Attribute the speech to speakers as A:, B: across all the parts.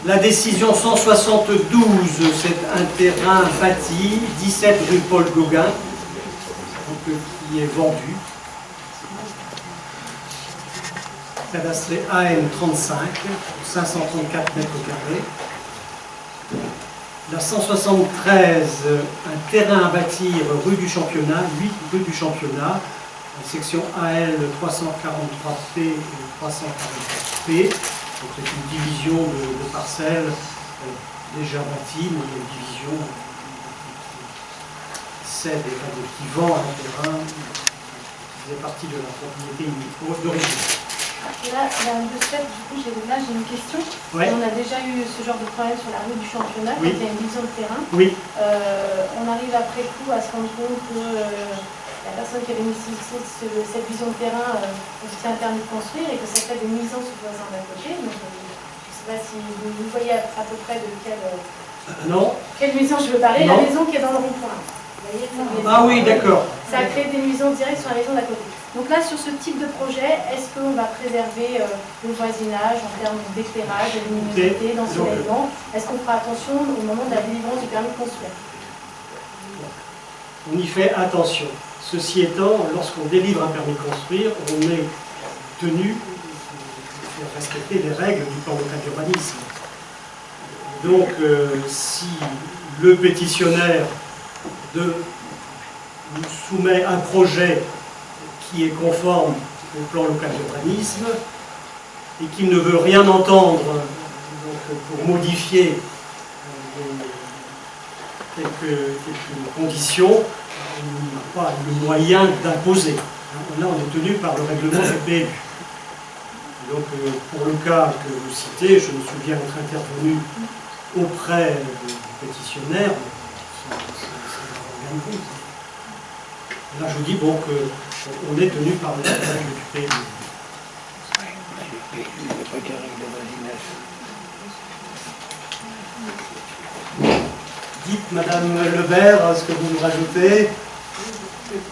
A: La décision 172, c'est un terrain bâti, 17 rue Paul Gauguin, donc, qui est vendu. Cadastré AM 35, 534 mètres carrés. La 173, un terrain à bâtir rue du Championnat, 8 rue du Championnat, section AL 343P et 343P. Donc c'est une division de parcelles déjà bâties, mais une division qui cède et qui vend un terrain qui faisait partie de la propriété d'origine.
B: Là, Madame de Sèvres, du coup, j'ai une question.
A: Ouais.
B: On a déjà eu ce genre de problème sur la rue du Championnat,
A: Oui.
B: quand il y a une division de terrain.
A: Oui.
B: On arrive après coup à se rendre compte que la personne qui avait mis cette vision de terrain obtient un permis de construire et que ça fait des nuisances aux voisins d'à côté. Donc, je ne sais pas si vous voyez à peu près de quelle nuisance je veux parler.
A: Non.
B: La maison qui est dans le rond-point. Vous voyez,
A: Ah oui, d'accord.
B: ça crée des nuisances directes sur la maison d'à côté. Donc là, sur ce type de projet, est-ce qu'on va préserver le voisinage en termes d'éclairage, de luminosité, d'ensoleillement? Est-ce qu'on fera attention au moment de la délivrance du permis de construire?
A: On y fait attention. Ceci étant, lorsqu'on délivre un permis de construire, on est tenu de faire respecter les règles du plan local d'urbanisme. Donc, si le pétitionnaire nous soumet un projet qui est conforme au plan local d'urbanisme et qui ne veut rien entendre donc, pour modifier quelques conditions, on n'a pas le moyen d'imposer. Là, on est tenu par le règlement du PLU. Donc, pour le cas que vous citez, je me souviens être intervenu auprès du pétitionnaire. Là, je dis bon qu'on est tenu par le règle du PLU. Dites, Madame Lebert, ce que vous nous rajoutez.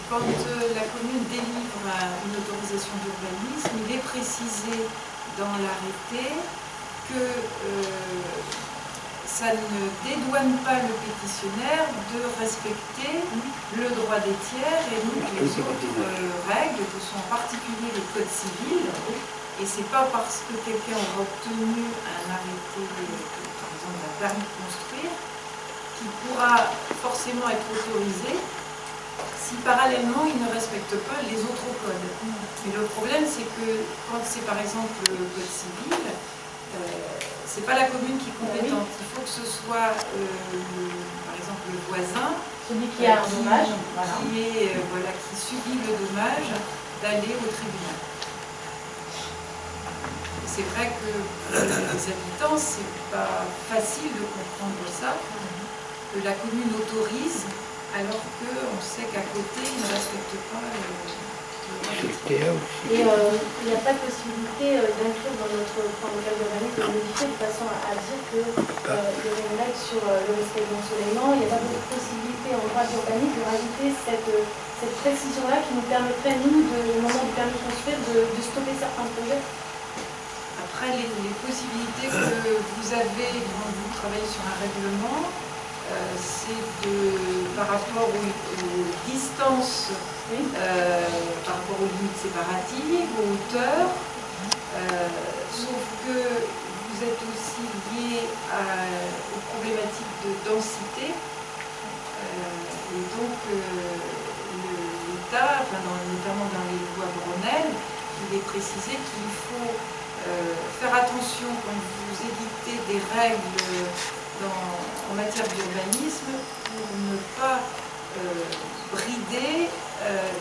C: Quand la commune délivre une autorisation d'urbanisme, il est précisé dans l'arrêté que ça ne dédouane pas le pétitionnaire de respecter le droit des tiers et donc les autres règles, que sont en particulier le code civil. Et c'est pas parce que quelqu'un aura obtenu un arrêté, par exemple un permis de construire, qu'il pourra forcément être autorisé si parallèlement il ne respecte pas les autres codes. Mais le problème, c'est que quand c'est par exemple le code civil, c'est pas la commune qui est compétente. Il faut que ce soit, par exemple, le voisin,
B: celui qui a un dommage,
C: qui subit le dommage, d'aller au tribunal. C'est vrai que pour les habitants, c'est pas facile de comprendre ça, que la commune autorise, alors qu'on sait qu'à côté, ils ne respectent pas le
B: Et il n'y a pas de possibilité d'inclure dans notre plan local d'urbanisme de modifier de façon à dire qu'il y aurait une règle sur le respect de l'ensoleillement. Il n'y a pas de possibilité en droit d'urbanisme de rajouter cette précision-là qui nous permettrait, nous, au moment du permis de construire, de stopper certains projets.
C: Après, les possibilités que vous avez quand vous travaillez sur un règlement, c'est par rapport aux distances, par rapport aux limites séparatives, aux hauteurs, sauf que vous êtes aussi lié aux problématiques de densité, et donc l'État, notamment dans les lois Grenelle, il est précisé qu'il faut faire attention quand vous éditez des règles en matière d'urbanisme pour ne pas brider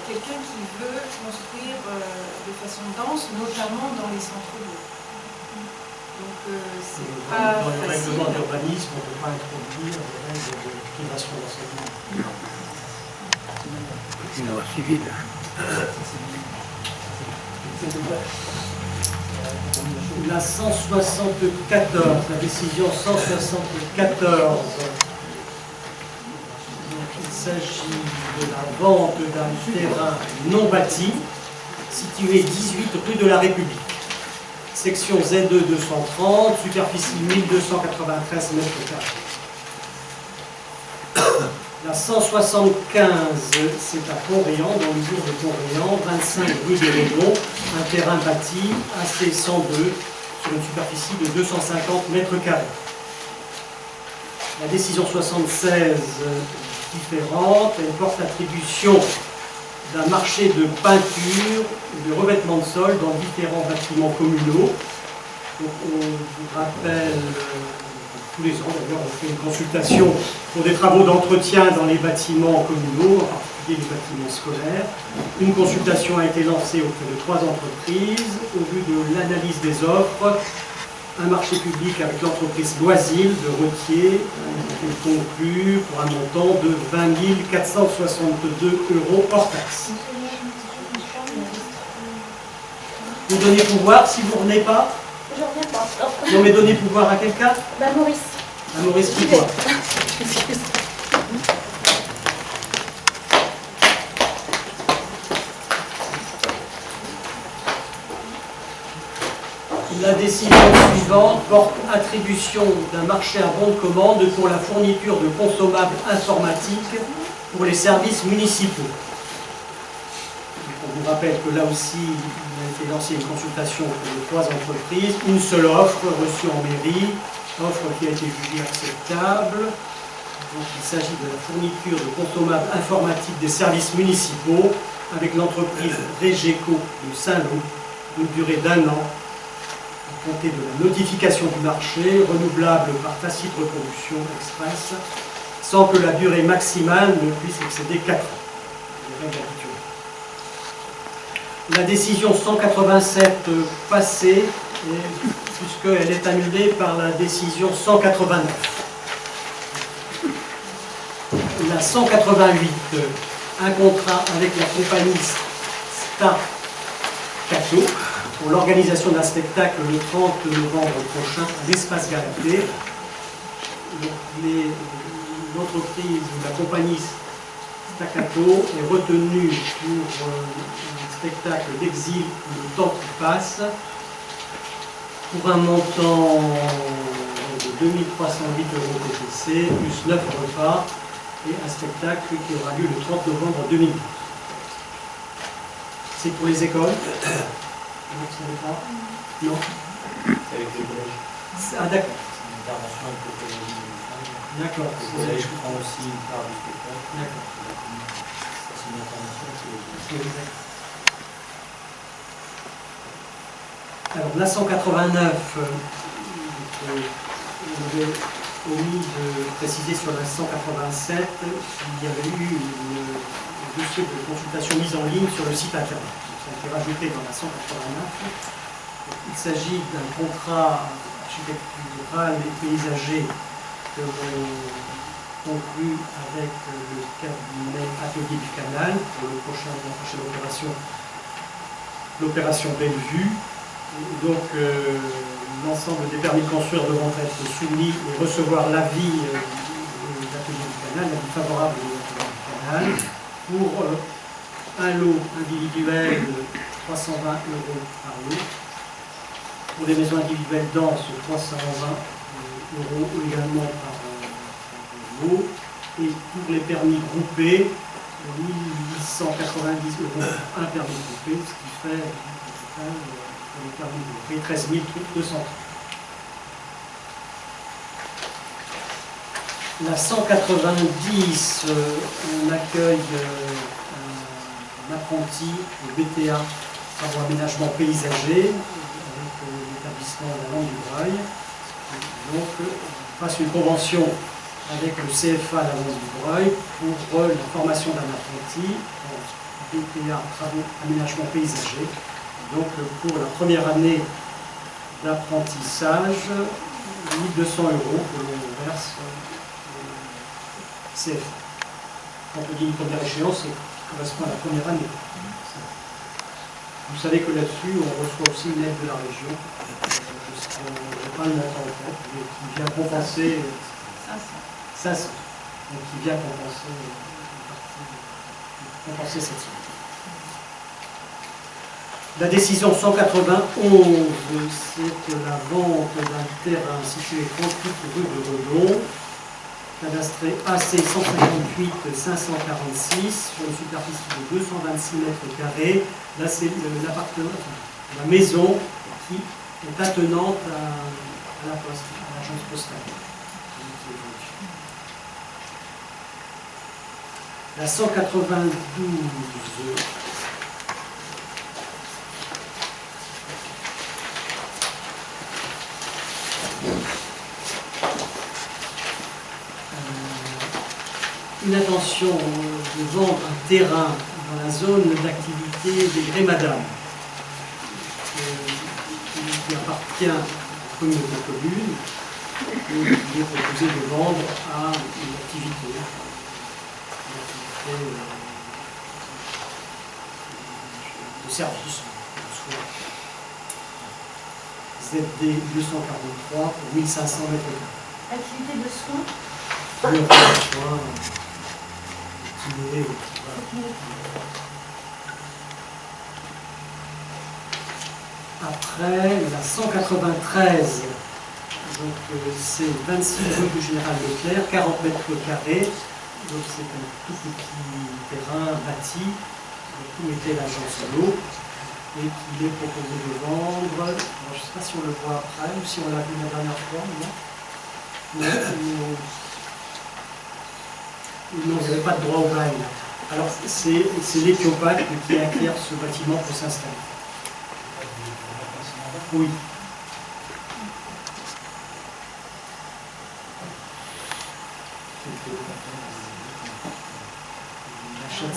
C: quelqu'un qui veut construire de façon dense, notamment dans les centres-bourgs. Donc c'est pas
A: dans le
C: facile.
A: règlement d'urbanisme, on ne peut pas introduire des règles de privation d'enseignement.
D: C'est une loi civile.
A: La 174, la décision 174. Donc, il s'agit de la vente d'un terrain non bâti situé 18 rue de la République. section Z2 230, superficie 1293 mètres carrés. La 175, c'est à Pont-Réan, dans le bourg de Pont-Réan, 25 rue des Redons, un terrain bâti AC102 sur une superficie de 250 mètres carrés. La décision 76 différente, elle porte attribution d'un marché de peinture et de revêtement de sol dans différents bâtiments communaux. Donc, on vous rappelle, tous les ans d'ailleurs, on fait une consultation pour des travaux d'entretien dans les bâtiments communaux, en particulier les bâtiments scolaires. Une consultation a été lancée auprès de 3 entreprises. Au vu de l'analyse des offres, un marché public avec l'entreprise Loisil de Retier a été conclu pour un montant de 20 462 € hors taxe. Vous donnez pouvoir si vous ne revenez pas?
B: Je reviens pas.
A: Non mais donnez pouvoir à quelqu'un?
B: Bah Maurice.
A: À Maurice Pouvoir. La décision suivante porte attribution d'un marché à bon de commande pour la fourniture de consommables informatiques pour les services municipaux. On vous rappelle que là aussi, il a été lancé une consultation pour les 3 entreprises, une seule offre reçue en mairie, offre qui a été jugée acceptable. Donc, il s'agit de la fourniture de consommables informatiques des services municipaux avec l'entreprise Regeco de Saint-Lô, d'une durée d'1 an, à compter de la notification du marché, renouvelable par tacite reconduction express, sans que la durée maximale ne puisse excéder 4 ans. Les règles habituelles. La décision 187 passée, puisqu'elle est annulée par la décision 189. La 188, un contrat avec la compagnie Staccato pour l'organisation d'un spectacle le 30 novembre prochain à l'Espace Galaté. L'entreprise, la compagnie Staccato est retenue pour un spectacle d'exil Le temps qui passe pour un montant de 2308 € TTC plus 9 repas et un spectacle qui aura lieu le 30 novembre 2012. C'est pour les écoles? Non, vous ne savez pas? Non.
D: Avec le collège.
A: Ah d'accord.
D: C'est une intervention avec le collège.
A: D'accord.
D: Le collège prend aussi une part du spectacle.
A: D'accord.
D: C'est une intervention avec le collège.
A: Alors la 189, on avait omis de préciser sur la 187 qu'il y avait eu un dossier de consultation mise en ligne sur le site internet. Donc, ça a été rajouté dans la 189. Il s'agit d'un contrat architectural et paysager que l'on conclut avec le cabinet Atelier du Canal pour la prochaine opération, l'opération Bellevue. Donc, l'ensemble des permis de construire devront être soumis et recevoir l'avis de l'atelier du canal, l'avis favorable de l'atelier du canal, pour un lot individuel de 320 € par lot, pour les maisons individuelles denses, 320 € également par lot, et pour les permis groupés, 1890 € un permis groupé, ce qui fait pour les permis groupés 13 230. La 190, on accueille un apprenti au BTA travaux aménagement paysager avec l'établissement de la Langue du Braille. Donc, on passe une convention avec le CFA la Langue du Braille pour la formation d'un apprenti en BTA travaux aménagement paysager. Donc, pour la première année d'apprentissage, 1 200 € que l'on verse au CFA. Quand on dit une première échéance, ça correspond à la première année. Vous savez que là-dessus, on reçoit aussi une aide de la région. Je n'ai pas le montant en tête, mais qui vient compenser 500. Donc, qui vient compenser cette somme. La décision 191, c'est la vente d'un terrain situé 38 rue de Redon, cadastré AC 158 546, sur une superficie de 226 mètres carrés. Là, c'est l'appartement, la maison qui est attenante à la poste, à l'agence postale. La 192, une intention de vendre un terrain dans la zone d'activité des Grémadam, qui appartient à la communauté commune, et il est proposé de vendre à une activité de service, soit ZD 243 pour 1500 mètres carrés.
B: Activité de soins.
A: Le soin, kiné, voilà. Après, la 193, donc c'est 26 rue du Général Leclerc, 40 mètres carrés. Donc c'est un tout petit terrain bâti, où était l'agence l'eau, et qu'il est proposé de vendre. Alors, je ne sais pas si on le voit après, ou si on l'a vu la dernière fois, non, il n'y avait pas de droit au bail. Alors c'est l'Éthiopac qui acquiert ce bâtiment pour s'installer. Oui. Il achète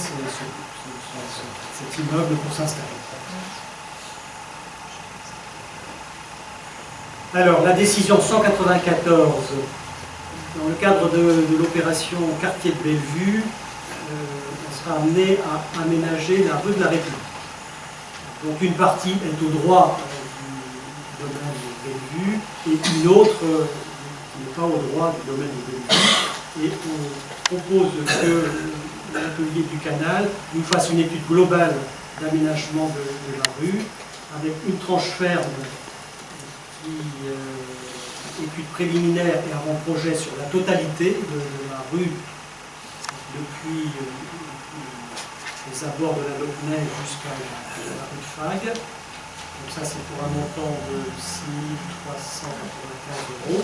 A: cet immeuble pour s'installer. Alors, la décision 194, dans le cadre de l'opération Quartier de Bellevue, on sera amené à aménager la rue de la République. Donc, une partie est au droit du domaine de Bellevue et une autre qui n'est pas au droit du domaine de Bellevue. Et on propose que l'atelier du canal nous fasse une étude globale d'aménagement de la rue avec une tranche ferme qui étude préliminaire et avant-projet sur la totalité de la rue depuis les abords de la Locnay jusqu'à la rue de Fag. Donc ça c'est pour un montant de 6 395 €.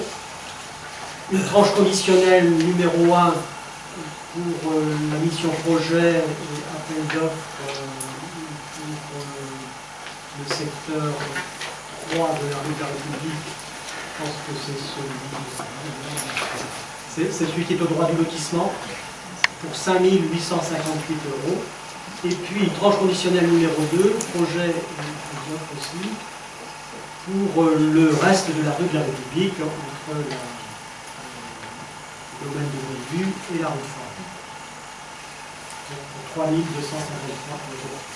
A: Une tranche conditionnelle numéro 1 pour la mission projet et appel d'offres pour le secteur 3 de la rue de la République. Je pense que c'est celui qui est au droit du lotissement pour 5 858 €. Et puis une tranche conditionnelle numéro 2, projet aussi, pour le reste de la rue de la République, entre le domaine de Bellevue et la rue de Fort. Pour 3 253 €.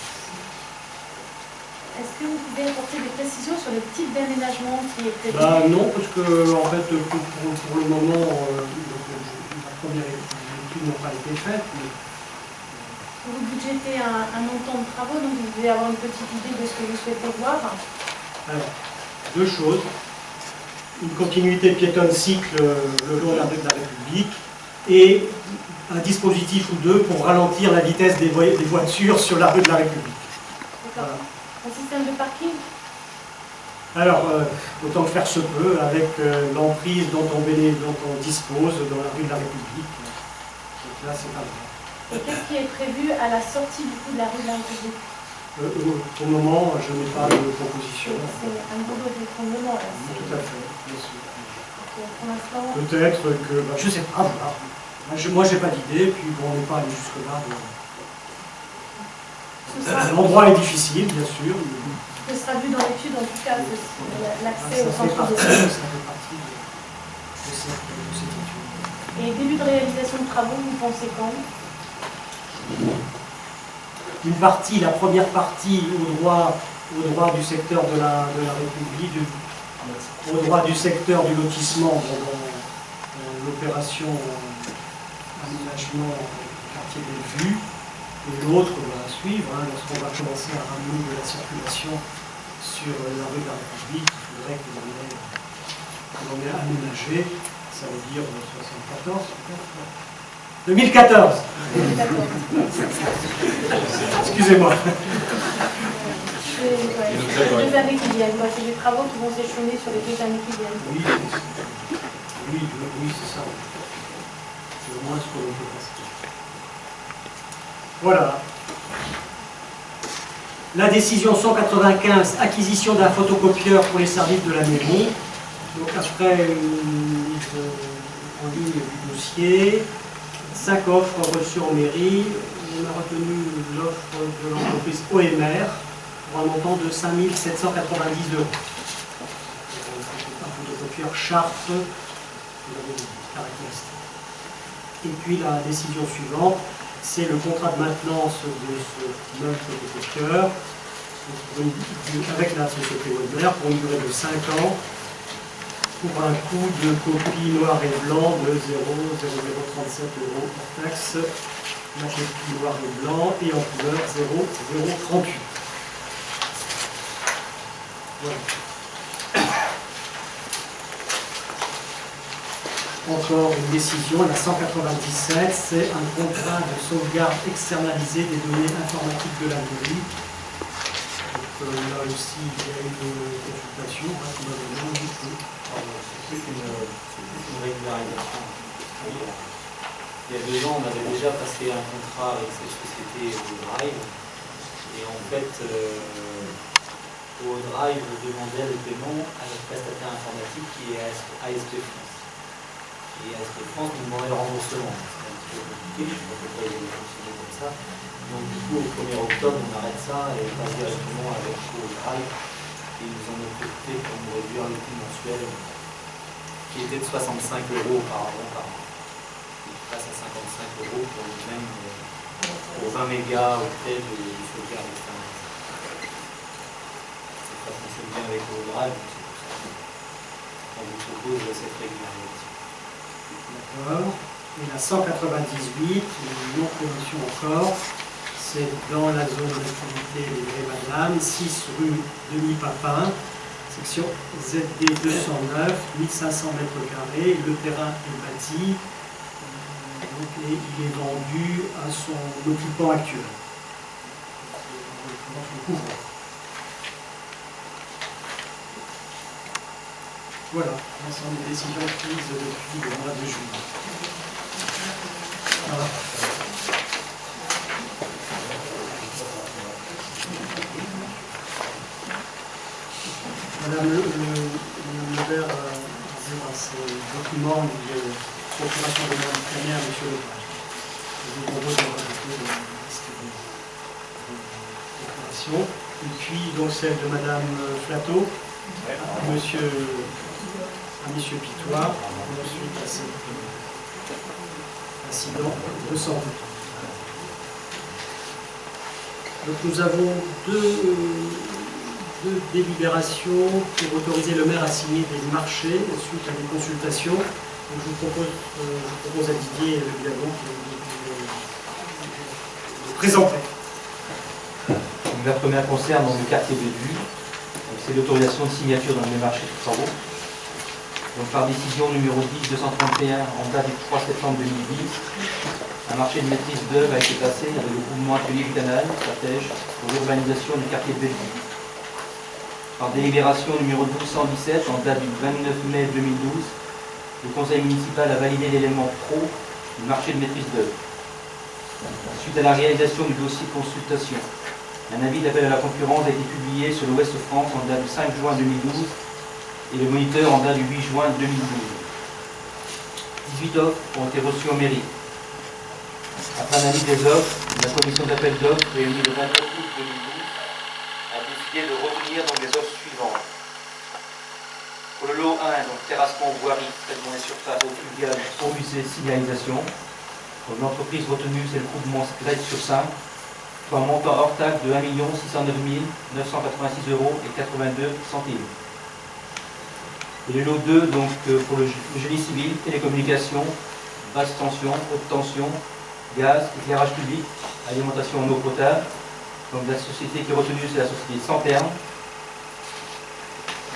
B: Est-ce que vous pouvez apporter des précisions sur le type d'aménagement qui est prévu?
A: Non, parce que en fait, pour le moment, la première étude n'a pas été faite. Mais...
B: Vous budgétez un montant de travaux, donc vous devez avoir une petite idée de ce que vous souhaitez voir.
A: Alors, deux choses. Une continuité piétonne-cycle le long de la rue de la République et un dispositif ou deux pour ralentir la vitesse des voitures sur la rue de la République.
B: D'accord. Voilà. Un système de parking?
A: Alors, autant que faire se peut, avec l'emprise dont on dispose dans la rue de la République. Donc là, c'est pas grave.
B: Et qu'est-ce qui est prévu à la sortie du coup de la rue de la République?
A: Pour le moment, je n'ai pas de proposition.
B: C'est un boulot de moment là.
A: Tout à fait, bien sûr.
B: Pour l'instant...
A: Peut-être que, je ne sais pas, voilà. Moi, j'ai pas d'idée, puis bon, on n'est pas allé jusque-là. L'endroit est difficile, bien sûr.
B: Ce sera vu dans l'étude, en tout cas, l'accès au centre de
A: Ça fait partie de cette étude.
B: Et début de réalisation de travaux, vous pensez quand?
A: Une partie, la première partie, au droit du secteur de la République, au droit du secteur du lotissement, dans l'opération aménagement du quartier Bellevue. Et l'autre va suivre, hein, lorsqu'on va commencer à ramener de la circulation sur la rue de la République, il faudrait que l'on ait aménagé, ça veut dire 74, 2014. Excusez-moi.
B: C'est les 2 années qui viennent, quoi. C'est des travaux qui vont s'échelonner sur les 2 années qui viennent.
A: Oui, c'est ça. C'est au moins ce qu'on peut passer. Voilà. La décision 195, acquisition d'un photocopieur pour les services de la mairie. Donc après une mise en ligne du dossier, 5 offres reçues en mairie. On a retenu l'offre de l'entreprise OMR pour un montant de 5 790 €. Un photocopieur Sharp, caractéristique. Et puis la décision suivante, c'est le contrat de maintenance de ce même photocopieur avec la société Weber pour une durée de 5 ans pour un coût de copie noir et blanc de 0,0037 € hors taxe, la copie noir et blanc et en couleur 0,038. Voilà. Encore une décision, la 197, c'est un contrat de sauvegarde externalisé des données informatiques de la mairie. Donc là aussi, il y a une consultation, probablement du coup.
D: C'est une régularisation. Il y a 2 ans, on avait déjà passé un contrat avec cette société Drive. Et en fait, Drive demandait le paiement à notre prestataire informatique qui est ASP France. Et ASP France nous demandait le remboursement. C'est un petit peu compliqué, je ne sais pas pourquoi ils ont fonctionné comme ça. Donc du coup, au 1er octobre, on arrête ça et on passe directement avec Drive. Et ils nous en ont profité pour nous réduire le coût mensuel qui était de 65 € auparavant par an. Il passe à 55 € pour le même pour 20 mégaoctets de sauvegarde externe. C'est pas fonctionne bien avec Drive, c'est pour ça qu'on vous propose cette régularisation.
A: D'accord. Et la 198, une autre promotion encore, c'est dans la zone d'activité des Grès-Madame, 6 rue Denis Papin, section ZD 209, 1500 m², le terrain est bâti et il est vendu à son occupant actuel. Dans son couvreur. Voilà, l'ensemble des décisions prises depuis le mois de juillet. Voilà. Madame Lebert disait dans ses documents de procuration de moyens première, M. Lepage. Je vous propose de rajouter la liste de procurations. Et puis donc celle de Madame Flateau, à Monsieur Pitois, ensuite à cet incident de santé. Donc nous avons deux délibérations pour autoriser le maire à signer des marchés suite à des consultations. Donc je propose à Didier Le Biagon de le présenter.
E: La première concerne le quartier Bellevue. C'est l'autorisation de signature dans les marchés de travaux. Donc par décision numéro 10-231 en date du 3 septembre 2010, un marché de maîtrise d'œuvre a été passé avec le groupement Atelier du Canal, stratège, pour l'urbanisation du quartier Bellevue. Par délibération numéro 1217 en date du 29 mai 2012, le conseil municipal a validé l'élément pro du marché de maîtrise d'œuvre. Suite à la réalisation du dossier de consultation, un avis d'appel à la concurrence a été publié sur l'Ouest France en date du 5 juin 2012 et le moniteur en date du 8 juin 2012. 18 offres ont été reçues en mairie. Après analyse des offres, la commission d'appel d'offres réunie le 29 août 2012 a décidé de retenir donc les offres suivantes. Pour le lot 1, donc terrassement voirie, traitement des surfaces eau fluviale, eau usée, signalisation. Donc l'entreprise retenue, c'est le groupement Grèce sur 5, pour un montant hors taxe de 1 609 986 € et 82 centimes. Et le lot 2, donc pour le génie civil, télécommunications, basse tension, haute tension, gaz, éclairage public, alimentation en eau potable. Donc la société qui est retenue, c'est la société Sans Terme.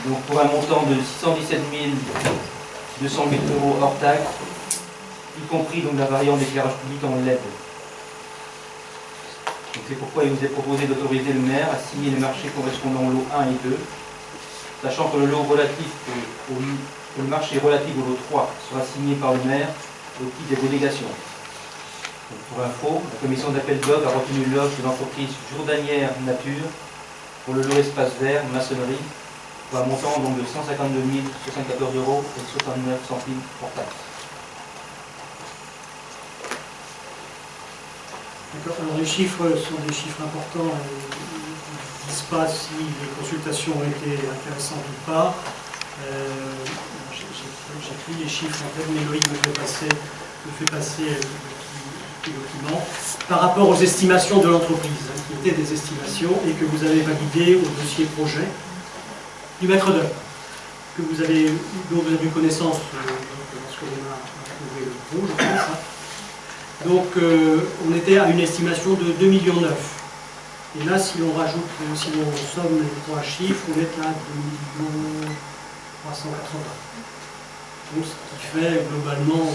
E: Donc pour un montant de 617 200 000 € hors taxe, y compris donc la variante d'éclairage public en LED. C'est pourquoi il vous est proposé d'autoriser le maire à signer les marchés correspondant aux lots 1 et 2, sachant que le marché relatif au lot 3 sera signé par le maire au titre des délégations. Donc pour info, la commission d'appel d'offres a retenu l'offre de l'entreprise Jourdanière Nature pour le lot espace vert maçonnerie pour un montant donc de 152 074 € et 69 centimes hors taxe.
A: D'accord. Alors les chiffres sont des chiffres importants. Ils ne disent pas si les consultations ont été intéressantes ou pas. J'ai pris les chiffres en tête, mais Loïc me fait passer le document par rapport aux estimations de l'entreprise, qui étaient des estimations et que vous avez validées au dossier projet du maître d'œuvre, dont vous avez eu connaissance lorsque on a trouvé le pro, je pense. Donc on était à une estimation de 2,9 millions. Et là, si l'on rajoute, si l'on somme les trois chiffres, on est à 2 380 000. Donc ce qui fait globalement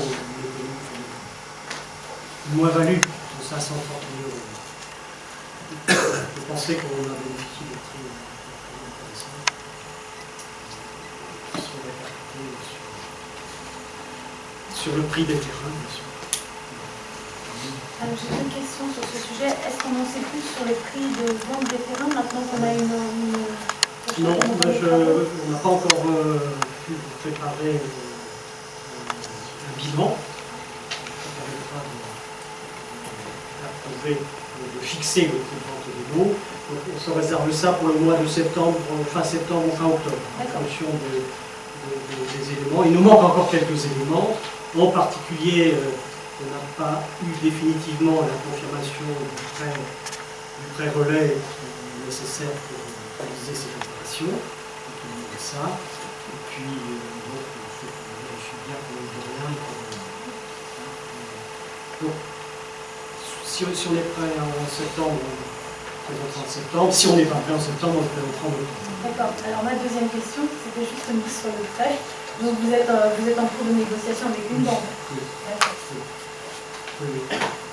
A: une moins-value de 530 000 €. Je pensais qu'on a bénéficié des prix intéressants. Sur le prix des terrains, bien sûr.
B: Alors j'ai une question sur ce sujet. Est-ce qu'on en sait plus sur les prix de vente des terrains maintenant qu'on a une...
A: Non, on n'a pas encore pu préparer un bilan. Ça permettra d'approuver, de fixer le prix de vente des lots. Donc on se réserve ça pour le mois de septembre, fin septembre ou fin octobre, en fonction des éléments. Il nous manque encore quelques éléments, en particulier on n'a pas eu définitivement la confirmation du prêt relais nécessaire pour réaliser ces opérations. Donc il y a ça. Et puis, donc, il faut qu'on vérifie bien qu'on ne dit rien. Donc, si on est prêt en septembre, on présentera en septembre. Si on n'est pas prêt en septembre, on le présentera en octobre.
B: D'accord. Alors ma deuxième question, c'était justement sur le prêt. Donc vous êtes en cours de négociation avec une banque.
A: Oui.
B: D'accord.
A: Oui.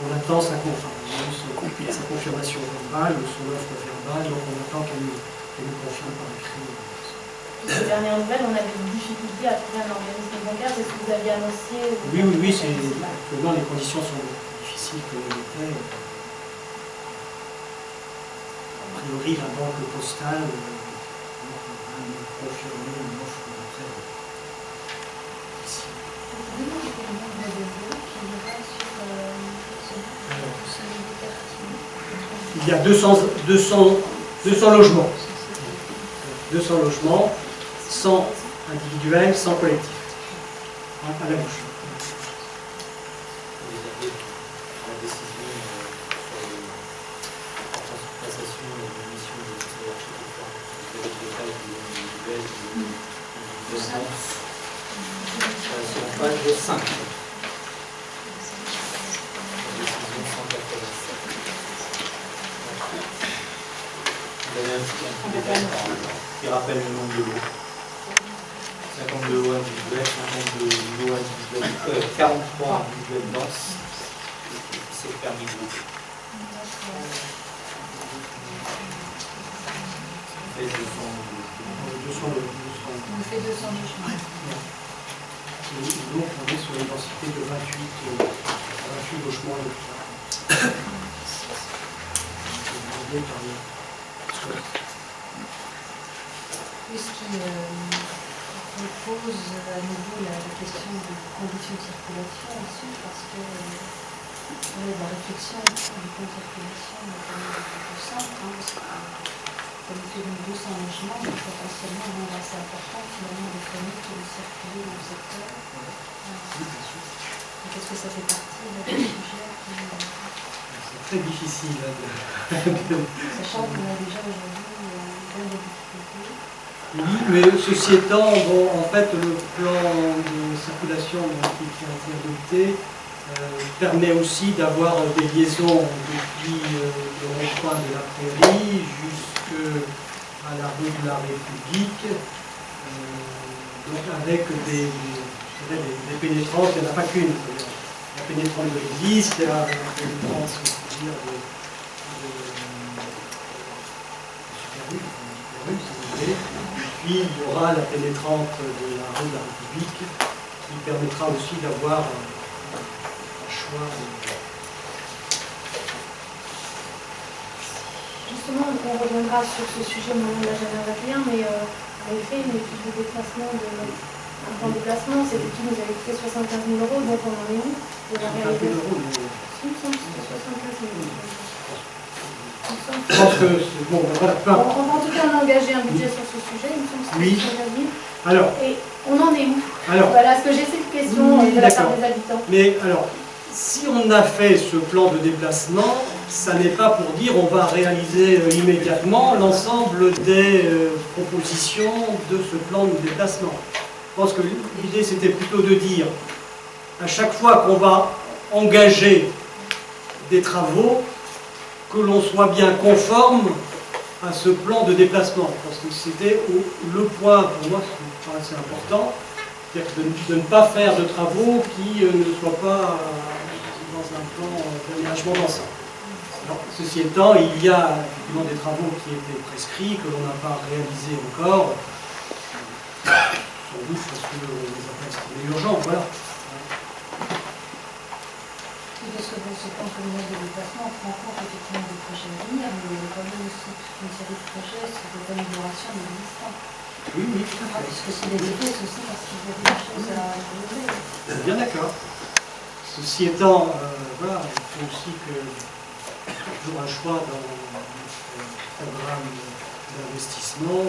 A: On attend sa confirmation verbale ou son offre verbale, donc on attend qu'elle nous confirme par écrit.
B: Les dernières nouvelles, on avait des difficultés à trouver un organisme bancaire, c'est ce que vous aviez annoncé.
A: Oui, actuellement les conditions sont difficiles que l'on était. A priori, la banque postale va nous confirmer une offre de prêt. Il y a 200 logements. 200 logements, 100 individuels, 100 collectifs. À la bouche.
D: Vous avez la décision sur la passation de mission de l'architecture. Vous avez le détail de l'individuel et de l'annonce. C'est en page 5. Vous avez un petit détail qui rappelle le nombre de lots. 52 lots individuels, 52 lots individuels, 43 individuels denses, c'est permis groupe. Ça fait 200
B: On fait 200 logements.
A: Donc on est sur une densité de 28 logements.
F: Puisqu'il pose à nouveau la question de conditions de circulation aussi, parce que la réflexion du plan de circulation est quand même plus simple, parce que comme il fait 200 logements, mais potentiellement un nombre assez important finalement de familles qui vont circuler dans le secteur. Est-ce que ça fait partie des sujets
A: C'est très difficile.
F: Sachant qu'on a déjà aujourd'hui bien des difficultés.
A: Oui, mais ceci étant, bon, en fait, le plan de circulation qui a été adopté permet aussi d'avoir des liaisons depuis le rond-point de la Prairie jusqu'à la rue de la République, donc avec des pénétrantes, il n'y en a pas qu'une. La pénétrante de l'église, il y a la pénétrante, c'est-à-dire de Superrue, si vous voulez. Et puis il y aura la pénétrante de la rue de la République qui permettra aussi d'avoir un choix.
B: Justement, on reviendra sur ce sujet au moment de l'agenda 21, mais on avait fait une étude de déplacement, un plan de déplacement. Cette étude nous avait coûté 75 000 €, donc on en est où de la réalisation? Il me semble que c'était 75 000 €.
A: Je pense que c'est bon, voilà,
B: En tout cas, on a engagé un budget sur ce sujet, il me semble que
A: oui.
B: c'était 75 000.
A: Alors,
B: Et on en est où?
A: alors,
B: Voilà, est-ce que j'ai cette question
A: oui,
B: de la part
A: d'accord.
B: des habitants?
A: Mais alors, si on a fait ce plan de déplacement, ça n'est pas pour dire on va réaliser immédiatement l'ensemble des propositions de ce plan de déplacement. Je pense que l'idée c'était plutôt de dire, à chaque fois qu'on va engager des travaux, que l'on soit bien conforme à ce plan de déplacement. Parce que c'était le point, pour moi, qui me paraissait important, c'est-à-dire de ne pas faire de travaux qui ne soient pas dans un plan d'aménagement d'ensemble. Alors, ceci étant, il y a effectivement des travaux qui étaient prescrits, que l'on n'a pas réalisés encore, sans doute parce qu'on les a pas estimés urgents, voilà.
F: Parce que dans ce plan communal de déplacement, on prend en compte effectivement des projets à venir, mais il y a quand même aussi toute une série de projets sur des améliorations de l'existant.
A: Oui, oui, tout à fait.
F: Puisque c'est des défauts, c'est aussi parce qu'il y a des choses à rénover.
A: Bien d'accord. Ceci étant, voilà, il faut aussi que toujours un choix dans notre programme d'investissement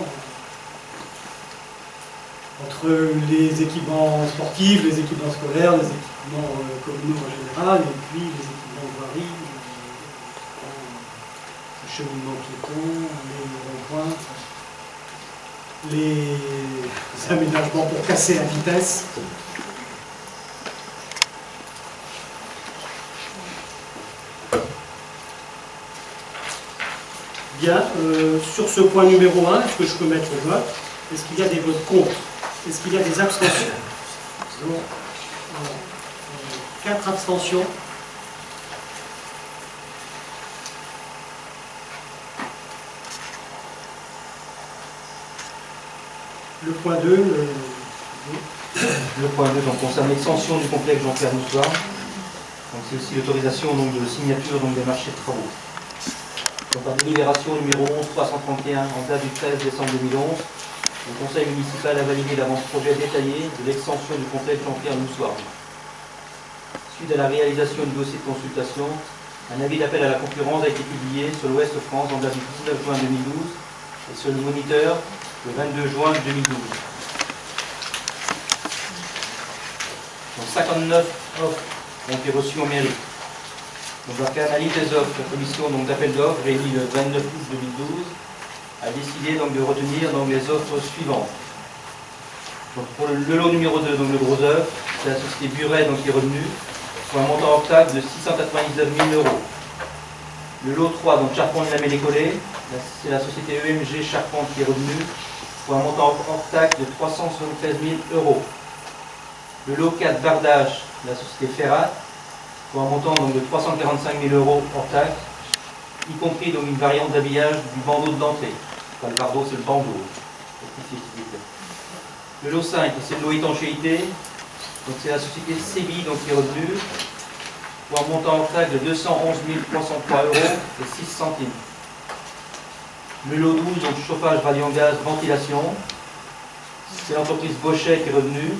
A: entre les équipements sportifs, les équipements scolaires, les équipements communaux en général, et puis les équipements de voirie, les cheminements piétons, les ronds-points, les aménagements pour casser à vitesse. Bien, sur ce point numéro 1, est-ce que je peux mettre au vote? Est-ce qu'il y a des votes contre? Est-ce qu'il y a des abstentions? Donc, 4 abstentions. Le point 2,
E: Le point 2 donc, concerne l'extension du complexe Jean-Pierre Moussoir. Donc c'est aussi l'autorisation de signature des marchés de travaux. Donc par délibération numéro 11-331 en date du 13 décembre 2011, le conseil municipal a validé l'avance-projet détaillé de l'extension du complexe Jean-Pierre Moussoir. Suite à la réalisation du dossier de consultation, un avis d'appel à la concurrence a été publié sur l'Ouest France en date du 19 juin 2012 et sur le moniteur le 22 juin 2012. Donc 59 offres ont été reçues en mairie. Donc après analyse des offres, la commission d'appel d'offres réunie le 29 août 2012 a décidé de retenir les offres suivantes. Donc pour le lot numéro 2, donc le gros œuvre, c'est la société Buret qui est revenue pour un montant hors taxe de 699 000 €. Le lot 3, donc Charpente de la Mélécolée, c'est la société EMG Charpente qui est revenue pour un montant hors taxe de 373 000 €. Le lot 4 Bardage, la société Ferrat, pour un montant de 345 000 € hors taxe, y compris une variante d'habillage du bandeau de l'entrée. Enfin, le bardeau, c'est le bandeau. Le lot 5, c'est le lot étanchéité. Donc c'est la société Sébi qui est revenue pour un montant hors taxe de 211 303 € et 6 centimes. Le lot 12, donc chauffage, radiant gaz, ventilation. C'est l'entreprise Bochet qui est revenue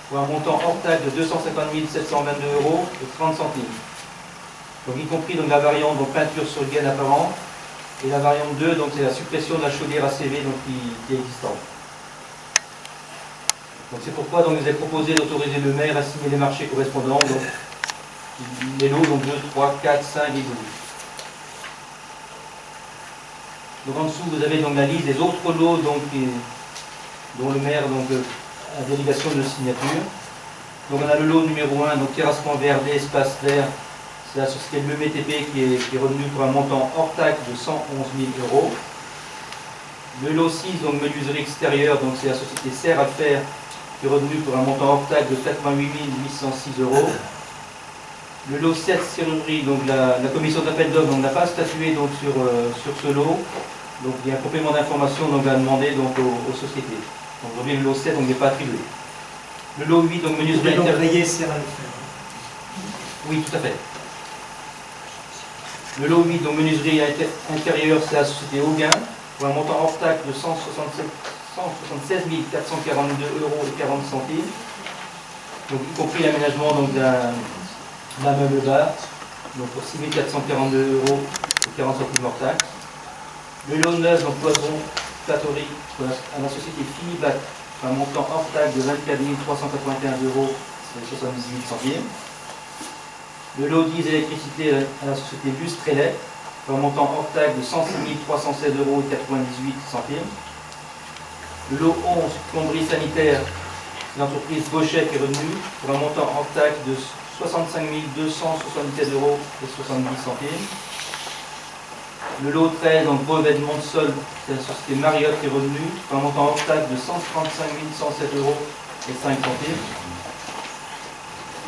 E: pour un montant hors taxe de 250 722 € et 30 centimes. Donc y compris la variante peinture sur gaine apparent et la variante 2, donc c'est la suppression de la chaudière ACV qui est existante. Donc c'est pourquoi il nous est proposé d'autoriser le maire à signer les marchés correspondants, donc les lots 2, 3, 4, 5 et 12. Donc en dessous vous avez la liste des autres lots dont le maire a délégation de signature. Donc on a le lot numéro 1, donc terrassement VRD, espace vert, c'est la société Le BTP qui est revenue pour un montant hors taxe de 111 000 €. Le lot 6, donc menuiserie extérieure, donc c'est la société Serre à Faire qui est revenue pour un montant hors taxe de 88 806 €. Le lot 7, serrurerie, donc la commission d'appel d'offres n'a pas statué donc, sur ce lot. Donc il y a un complément d'information donc, à demander donc, aux sociétés. Donc aujourd'hui le lot 7 n'est pas attribué. Le lot 8, donc menuiserie
A: Donc,
E: intérieure.
A: rayé, c'est à le faire.
E: Oui, tout à fait. Le lot 8, donc menuiserie intérieure, c'est la société Auguin, pour un montant hors taxe de 176 442 € et 40 centimes. Donc y compris l'aménagement d'un meuble bar, donc pour 6 442 € et 40 centimes hors taxe. Le lot 9, donc poisson, plâterie, à la société Finibat, pour un montant hors taxe de 24 381 € et 78 centimes. Le lot 10, électricité, à la société Lustrelec, pour un montant hors taxe de 106 316 € et 98 centimes. Le lot 11, plomberie sanitaire, l'entreprise Bochet qui est revenue, pour un montant hors taxe de 65 277 € et 70 centimes. Le lot 13, donc revêtement de sol, c'est la société Marriott qui est revenue, pour un montant hors taxe de 135 107 € et 5 centimes.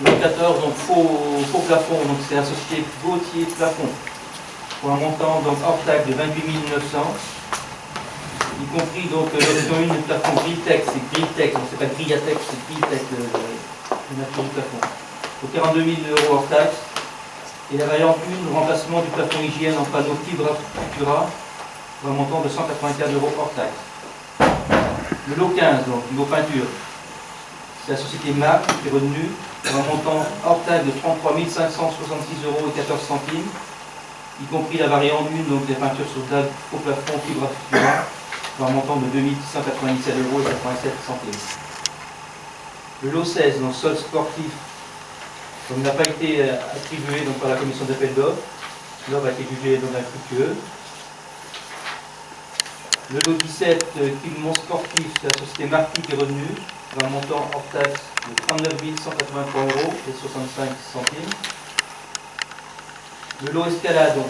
E: Le lot 14, donc faux plafond, donc c'est la société Gauthier Plafond, pour un montant donc hors taxe de 28 900, y compris donc l'option 1 du plafond Grilltex, c'est Grilltex, donc c'est pas Grillatex, c'est Grilltex, le nature du plafond, pour 42 000 € hors taxe. Et la variante 1, remplacement du plafond hygiène en panneau Fibra Futura, pour un montant de 184 € hors taxe. Le lot 15, donc niveau peinture, c'est la société MAC qui est revenue, pour un montant hors taxe de 33 566 € et 14 centimes, y compris la variante 1, donc des peintures sur dalle au plafond Fibra Futura, pour un montant de 2 697 € et 87 centimes. Le lot 16, donc sol sportif, donc n'a pas été attribué donc, par la commission d'appel d'offres. L'offre a été jugée donc infructueuse. Le lot 17, équipement sportif, c'est la société Marty qui est revenue, pour un montant hors taxe de 39 183 € et 65 centimes. Le lot escalade, donc,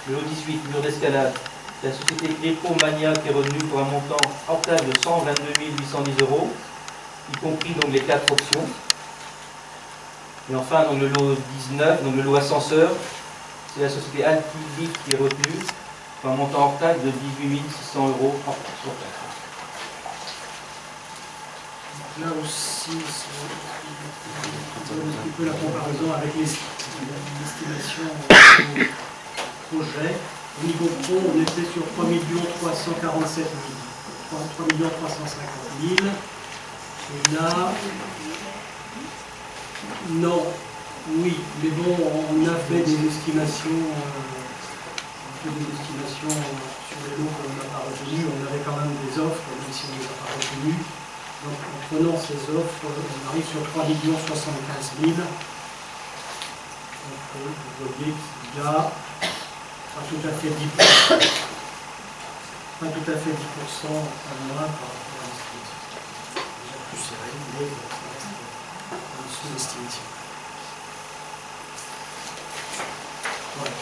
E: le lot 18, mur d'escalade, c'est la société Clépo Mania qui est revenue pour un montant hors taxe de 122 810 €, y compris donc les 4 options. Et enfin, donc, le lot 19, donc le lot ascenseur, c'est la société Altilift qui est retenue pour un montant hors taxe de 18 600 € hors taxe.
A: Là aussi, c'est un petit peu la comparaison avec l'estimation du projet. Au niveau pro, on était sur 3 347 000, 3 350 000. Et là, non, oui, mais bon, on a fait des estimations, sur les lots qu'on n'a pas retenus. On avait quand même des offres, même si on ne les a pas retenues. Donc en prenant ces offres, on arrive sur 3 75 000. Donc vous voyez qu'il y a pas tout à fait 10%, pas tout à fait 10% à moins par rapport à l'estimation. Déjà plus serré, mais ça reste en dessous de l'estimation. Voilà.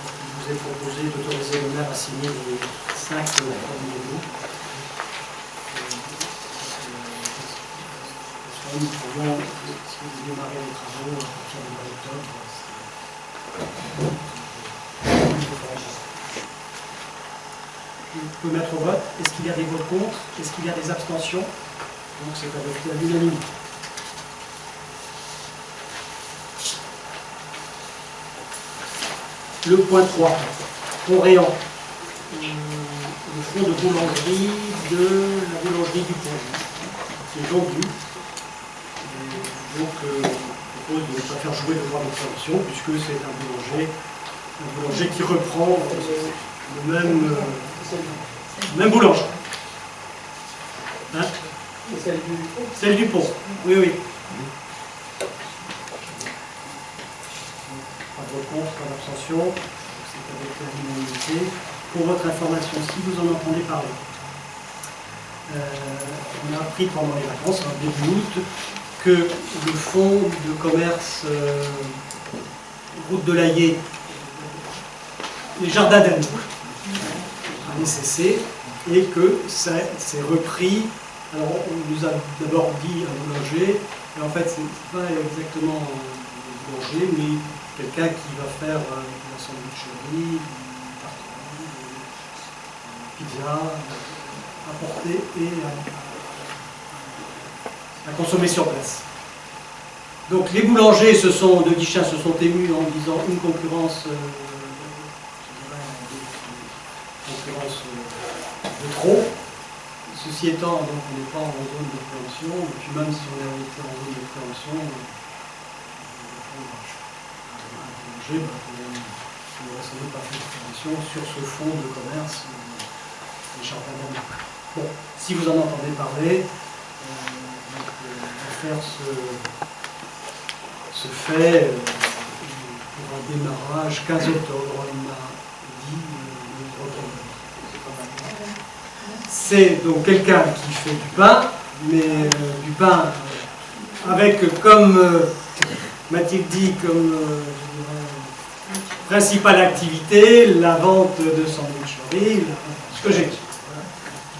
A: Il vous est proposé d'autoriser le maire à signer les 5 premiers lots. Nous pouvons, si vous démarrez les travaux à partir du mois d'octobre, on peut mettre au vote. Est-ce qu'il y a des votes contre? Est-ce qu'il y a des abstentions? Donc c'est adopté à l'unanimité. Le point 3, Orléans. Le fonds de boulangerie de la boulangerie du Pont, qui est vendu. Donc, on propose de ne pas faire jouer le droit d'observation, puisque c'est un boulanger qui reprend le même boulanger. Hein? Celle du Pont. Oui, oui. Pas de vote contre, pas d'abstention. C'est avec la l'unanimité. Pour votre information, si vous en entendez parler, on a appris pendant les vacances, en début août, que le fonds de commerce Route de l'Aillé, les jardins d'Anneau, a cessé et que ça s'est repris. Alors on nous a d'abord dit un boulanger, mais en fait c'est pas exactement un boulanger, mais quelqu'un qui va faire la sandwicherie, pizza, à porter et à consommer sur place. Donc les boulangers de Guichin se sont émus en disant une concurrence, de trop. Ceci étant, donc on n'est pas en zone de préemption, et puis même si on avait été en zone de préemption, un boulanger n'aurait sans doute pas fait de préemption sur ce fonds de commerce des jardins d'Anneau. Bon, si vous en entendez parler, l'affaire se fait pour un démarrage 15 octobre, on m'a dit le retour. C'est donc quelqu'un qui fait du pain, mais du pain avec, comme Mathilde dit, comme principale activité, la vente de sandwicherie, ce que j'ai dit.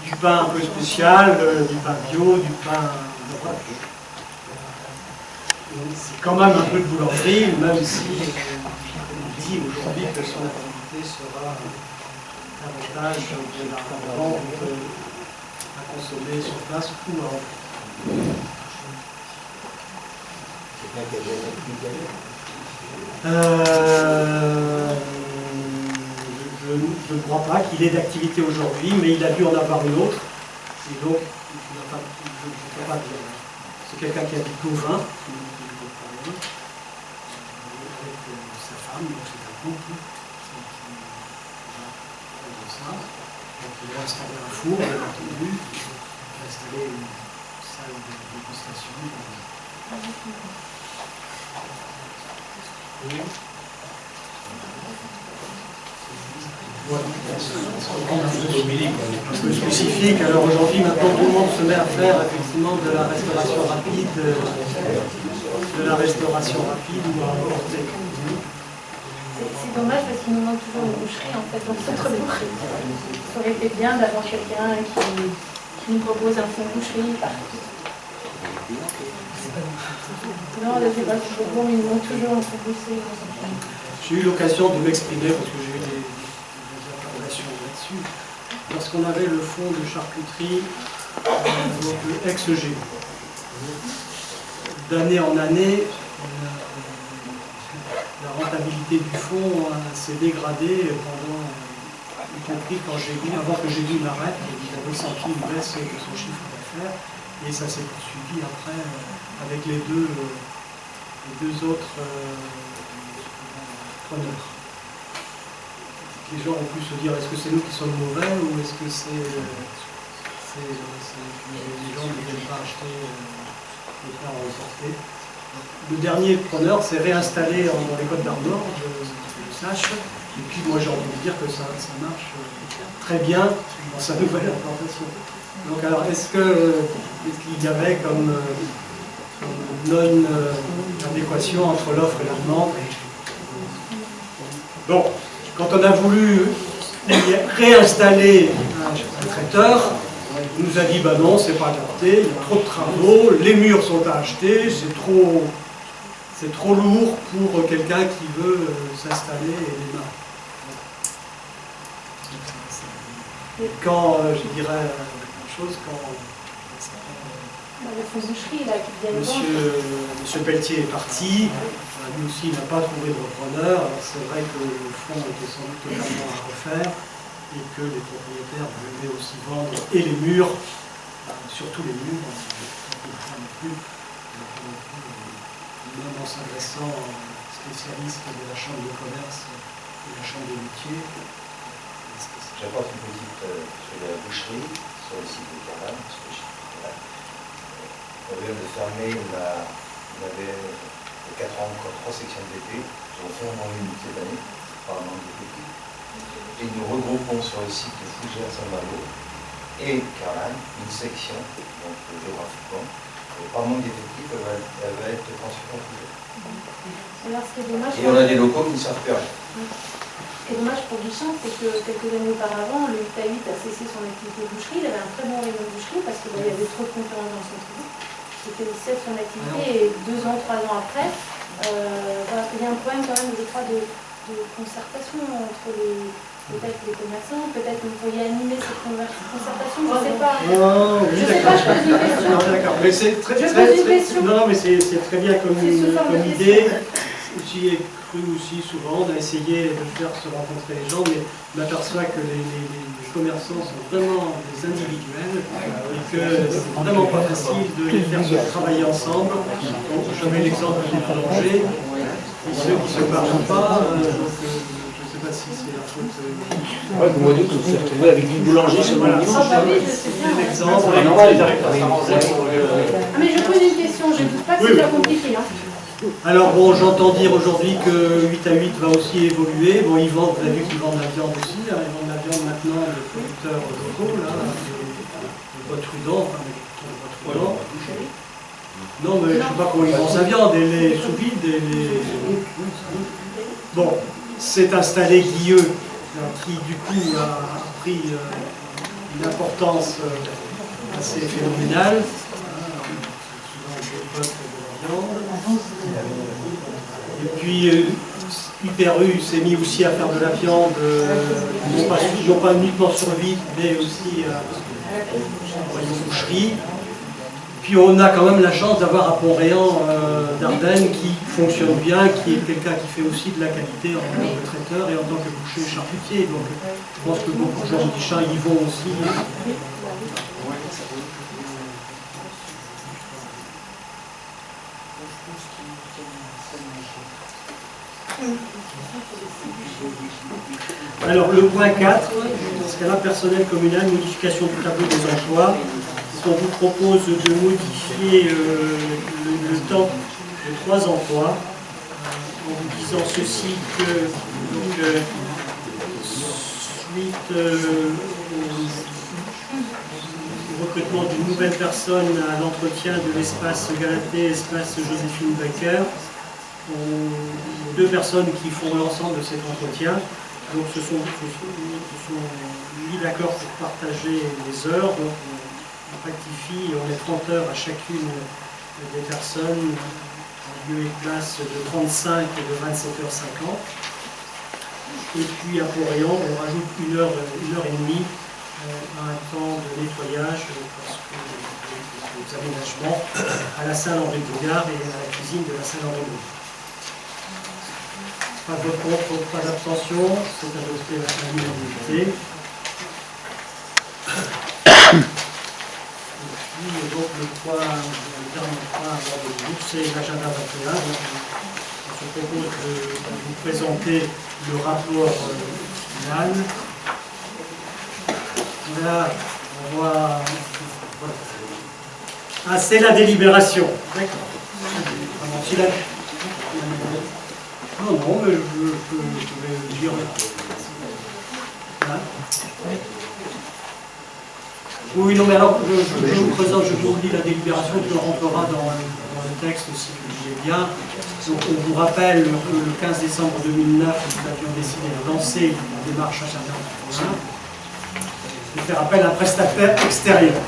A: Du pain un peu spécial, du pain bio, du pain de vache. C'est quand même un peu de boulangerie, même si on dit aujourd'hui que son activité sera davantage de la vente à consommer sur place ou à je ne crois pas qu'il ait d'activité aujourd'hui, mais il a dû en avoir une autre. Et donc, je ne peux pas dire. C'est quelqu'un qui habite Gauvin, avec sa femme, donc c'est un couple. Donc il a installé un four, bien entendu. Il a installé une salle de dégustation. Voilà. Un peu spécifique. Alors aujourd'hui, maintenant, tout le monde se met à faire effectivement de la restauration rapide, ou à emporter.
B: C'est dommage parce qu'il nous manque toujours une boucherie en fait dans le centre de prix. Ça aurait été bien d'avoir quelqu'un qui nous propose un fonds de boucherie partout. Non, je ne sais pas si c'est bon, mais il nous manque toujours un fonds de boucherie.
A: J'ai eu l'occasion de m'exprimer parce que j'ai eu des interrogations là-dessus. Lorsqu'on avait le fonds de charcuterie, donc le ex-G, d'année en année, la rentabilité du fonds s'est dégradée pendant, y compris quand avant que j'ai vu l'arrêt, il avait senti une baisse de son chiffre d'affaires, et ça s'est poursuivi après avec les deux autres preneurs. Les gens ont pu se dire, est-ce que c'est nous qui sommes mauvais ou est-ce que c'est les gens ne viennent pas acheter les plats à emporter. Le dernier preneur s'est réinstallé dans les Côtes d'Armor, je sache, et puis moi j'ai envie de dire que ça marche très bien dans sa nouvelle implantation. Donc alors est-ce qu'il y avait comme non-adéquation entre l'offre et la demande? Bon, quand on a voulu réinstaller un traiteur, il nous a dit bah non, c'est pas adapté, il y a trop de travaux, les murs sont à acheter, c'est trop lourd pour quelqu'un qui veut s'installer et démarrer. Et quand, je dirais une chose, quand Monsieur Pelletier est parti, lui aussi n'a pas trouvé de repreneur, alors c'est vrai que le fonds était sans doute totalement à refaire, et que les propriétaires voulaient aussi vendre et les murs, surtout les murs, même en s'adressant aux spécialistes de la chambre de commerce et de la chambre des métiers.
G: J'apporte une petite sur la boucherie, sur le site de Carval, parce que je suis Carval. On vient de fermer, on avait 4 ans encore 3 sections de TP, on fait en une cette année, par un manque de TP. Et nous regroupons sur le site de Fougères Saint-Malo et Carlan, une section, donc géographiquement. Et par manque d'effectifs, elle va être transférée en privé.
B: Alors, ce qui est dommage,
G: Et on a des locaux qui ne servent plus à rien.
B: ce qui est dommage pour Guichen, c'est que quelques années auparavant, le 8 à 8 a cessé son activité de boucherie. Il avait un très bon rayon de boucherie parce qu'il y avait trop de concurrence dans son truc. C'était il cesse son activité et 2 ans, 3 ans après, voilà, il y a un problème quand même, je crois, de concertation entre peut-être les commerçants, peut-être que vous pourriez animer cette concertation, je ne sais pas.
A: Non, oui,
B: Je sais pas, je pose une question.
A: Non, d'accord. Mais c'est très,
B: Je
A: très,
B: pose une
A: très-
B: question.
A: non, mais c'est très bien comme,
B: C'est sous forme
A: comme
B: de
A: idée.
B: question.
A: J'y ai cru aussi souvent. On a essayé de faire se rencontrer les gens, mais on aperçoit que les commerçants sont vraiment des individuels et que c'est vraiment pas facile de les faire se travailler ensemble. Donc, je mets l'exemple des boulangers. Et ceux qui ne se parlent pas, je ne sais pas si c'est la faute.
H: Ouais, vous voyez que vous vous êtes retrouvé avec du boulanger sur le
A: Voilà.
H: dimanche.
B: Ah bah oui, je sais bien.
A: C'est l'exemple.
B: Ah mais je pose une question, je ne doute pas que
A: Oui,
B: c'est
A: oui.
B: pas compliqué. Hein.
A: Alors bon, j'entends dire aujourd'hui que 8 à 8 va aussi évoluer. Bon, ils vendent, vous avez vu qu'ils vendent la viande aussi. Hein. Ils vendent la viande maintenant de producteurs locaux, là, de bois Trudon, enfin, de bois Trudon. Non, mais je ne sais pas comment ils vendent sa viande, et les sous-vide, et les... Bon, c'est installé Guilleux, qui du coup a pris une importance assez phénoménale. Et puis Hyper U s'est mis aussi à faire de la viande, non pas uniquement sur le vide, mais aussi en boucherie. Puis on a quand même la chance d'avoir à Pont-Réan d'Ardennes qui fonctionne bien, qui est quelqu'un qui fait aussi de la qualité en tant que traiteur et en tant que boucher charcutier. Donc je pense que beaucoup de gens du chat y vont aussi. Alors le point 4, dans ce cas-là, personnel communal, modification du tableau des emplois. On vous propose de modifier le temps de 3 emplois en vous disant ceci que donc, suite au recrutement d'une nouvelle personne à l'entretien de l'espace Galatée, espace Joséphine Becker, 2 personnes qui font l'ensemble de cet entretien. Donc se sont mis d'accord pour partager les heures. Donc, on rectifie et on met 30 heures à chacune des personnes en lieu et place de 35 et de 27h50. Et puis à Pont-Réan, on rajoute une heure et demie à un temps de nettoyage parce que les aménagements à la salle Henri Bougard et à la cuisine de la salle Henri Bougard. Pas de vote contre, pas d'abstention, c'est adopté à l'unanimité. Et donc le dernier point à l'ordre du jour, c'est l'agenda 21. Donc, on se propose de vous présenter le rapport final. Là, on voit. Voilà. Ah, c'est la délibération. D'accord. Si non, mais je vais le dire. Hein? Oui, non, mais alors, je vous présente, je vous lis la délibération qui rentrera dans le texte, si vous le voulez bien. Donc, on vous rappelle que le 15 décembre 2009, nous avions décidé de lancer la démarche achat de faire appel à un prestataire extérieur.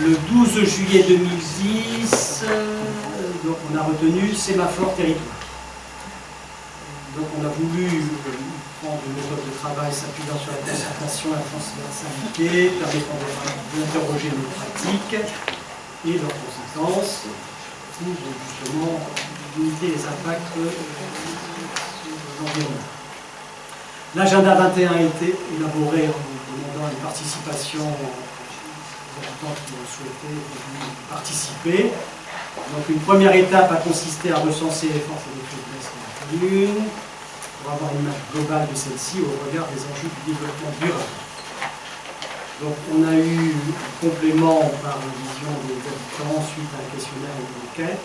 A: Le 12 juillet 2010, donc on a retenu Sémaphore Territoire. Donc on a voulu prendre une méthode de travail s'appuyant sur la concertation et la transversalité, permettant d'interroger nos pratiques et leurs conséquences pour justement limiter les impacts sur l'environnement. L'agenda 21 a été élaboré en demandant une participation aux habitants qui ont souhaité participer. Donc une première étape a consisté à recenser les forces et les faiblesses de la commune pour avoir une image globale de celle-ci au regard des enjeux du développement durable. Donc on a eu un complément par la vision des habitants suite à un questionnaire et une enquête.